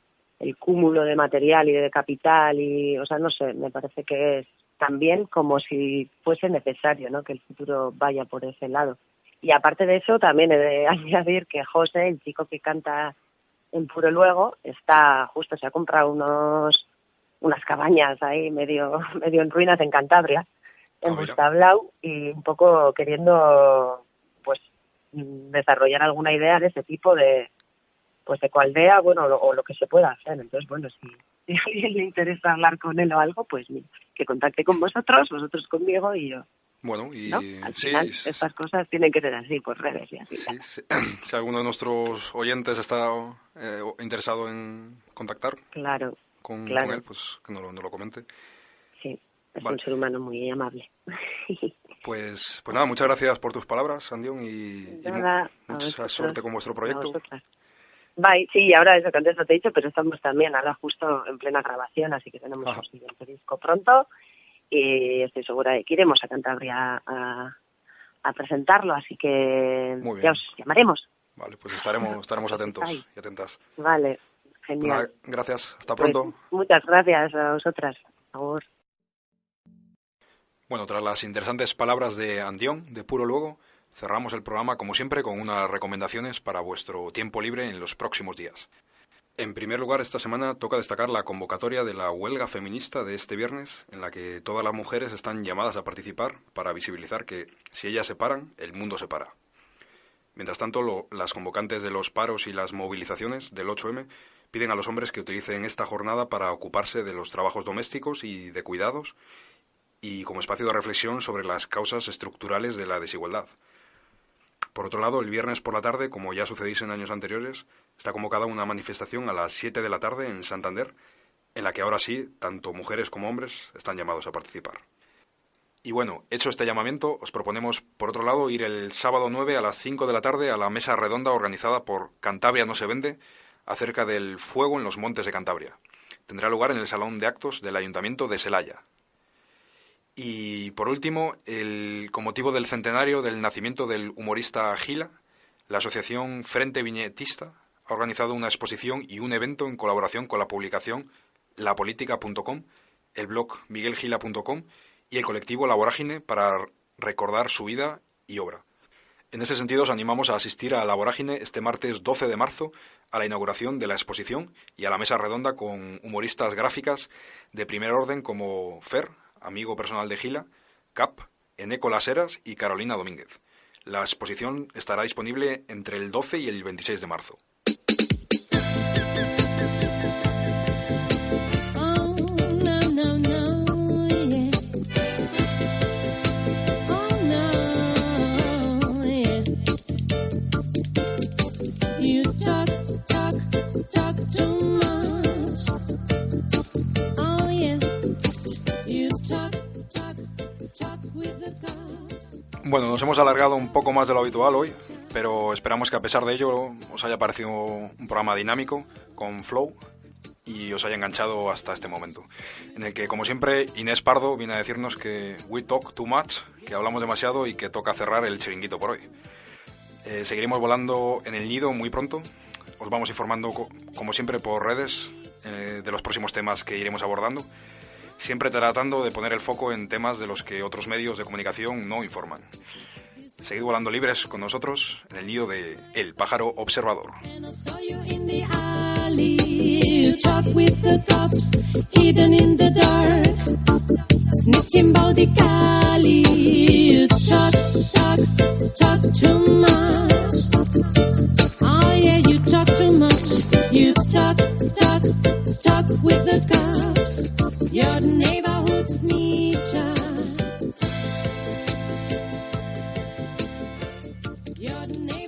cúmulo de material y de capital, y, o sea, no sé, me parece que es también como si fuese necesario, ¿no? Que el futuro vaya por ese lado. Y aparte de eso, también he de añadir que José, el chico que canta en Puro Luego, se ha comprado unas cabañas ahí medio en ruinas en Cantabria, en Bustablau, y un poco queriendo pues desarrollar alguna idea de ese tipo de ecoaldea, bueno, o lo que se pueda hacer. Entonces, bueno, si a alguien le interesa hablar con él o algo, pues que contacte con vosotros conmigo y yo. Bueno, y ¿no? Al final, estas cosas tienen que ser así, por redes y así. Sí. Si alguno de nuestros oyentes está interesado en contactar con él, pues que nos lo comente. Sí, es un ser humano muy amable. Pues nada, muchas gracias por tus palabras, Andión, y mucha suerte con vuestro proyecto. Bye, sí, ahora eso que antes no te he dicho, pero estamos también ahora justo en plena grabación, así que tenemos un siguiente disco pronto. Y estoy segura de que iremos a Cantabria a presentarlo, así que ya os llamaremos. Vale, pues estaremos atentos y atentas. Vale, genial. Pues nada, gracias, hasta pronto. Pues, muchas gracias a vosotras. Adiós. Bueno, tras las interesantes palabras de Andión, de Puro Luego, cerramos el programa, como siempre, con unas recomendaciones para vuestro tiempo libre en los próximos días. En primer lugar, esta semana toca destacar la convocatoria de la huelga feminista de este viernes, en la que todas las mujeres están llamadas a participar para visibilizar que, si ellas se paran, el mundo se para. Mientras tanto, las convocantes de los paros y las movilizaciones del 8M piden a los hombres que utilicen esta jornada para ocuparse de los trabajos domésticos y de cuidados, y como espacio de reflexión sobre las causas estructurales de la desigualdad. Por otro lado, el viernes por la tarde, como ya sucediese en años anteriores, está convocada una manifestación a las 7 de la tarde en Santander, en la que ahora sí, tanto mujeres como hombres están llamados a participar. Y bueno, hecho este llamamiento, os proponemos, por otro lado, ir el sábado 9 a las 5 de la tarde a la mesa redonda organizada por Cantabria no se vende, acerca del fuego en los montes de Cantabria. Tendrá lugar en el Salón de Actos del Ayuntamiento de Celaya. Y por último, con motivo del centenario del nacimiento del humorista Gila, la asociación Frente Viñetista ha organizado una exposición y un evento en colaboración con la publicación lapolitica.com, el blog miguelgila.com y el colectivo La Vorágine para recordar su vida y obra. En ese sentido, os animamos a asistir a La Vorágine este martes 12 de marzo a la inauguración de la exposición y a la mesa redonda con humoristas gráficas de primer orden como Fer, amigo personal de Gila, Cap, Eneco Las Heras y Carolina Domínguez. La exposición estará disponible entre el 12 y el 26 de marzo. Bueno, nos hemos alargado un poco más de lo habitual hoy, pero esperamos que a pesar de ello os haya parecido un programa dinámico, con flow, y os haya enganchado hasta este momento, en el que, como siempre, Inés Pardo viene a decirnos que we talk too much, que hablamos demasiado y que toca cerrar el chiringuito por hoy. Seguiremos volando en el nido muy pronto. Os vamos informando, como siempre, por redes de los próximos temas que iremos abordando, siempre tratando de poner el foco en temas de los que otros medios de comunicación no informan. Seguid volando libres con nosotros en el nido de El Pájaro Observador. Your neighborhood's nature. Your neighborhood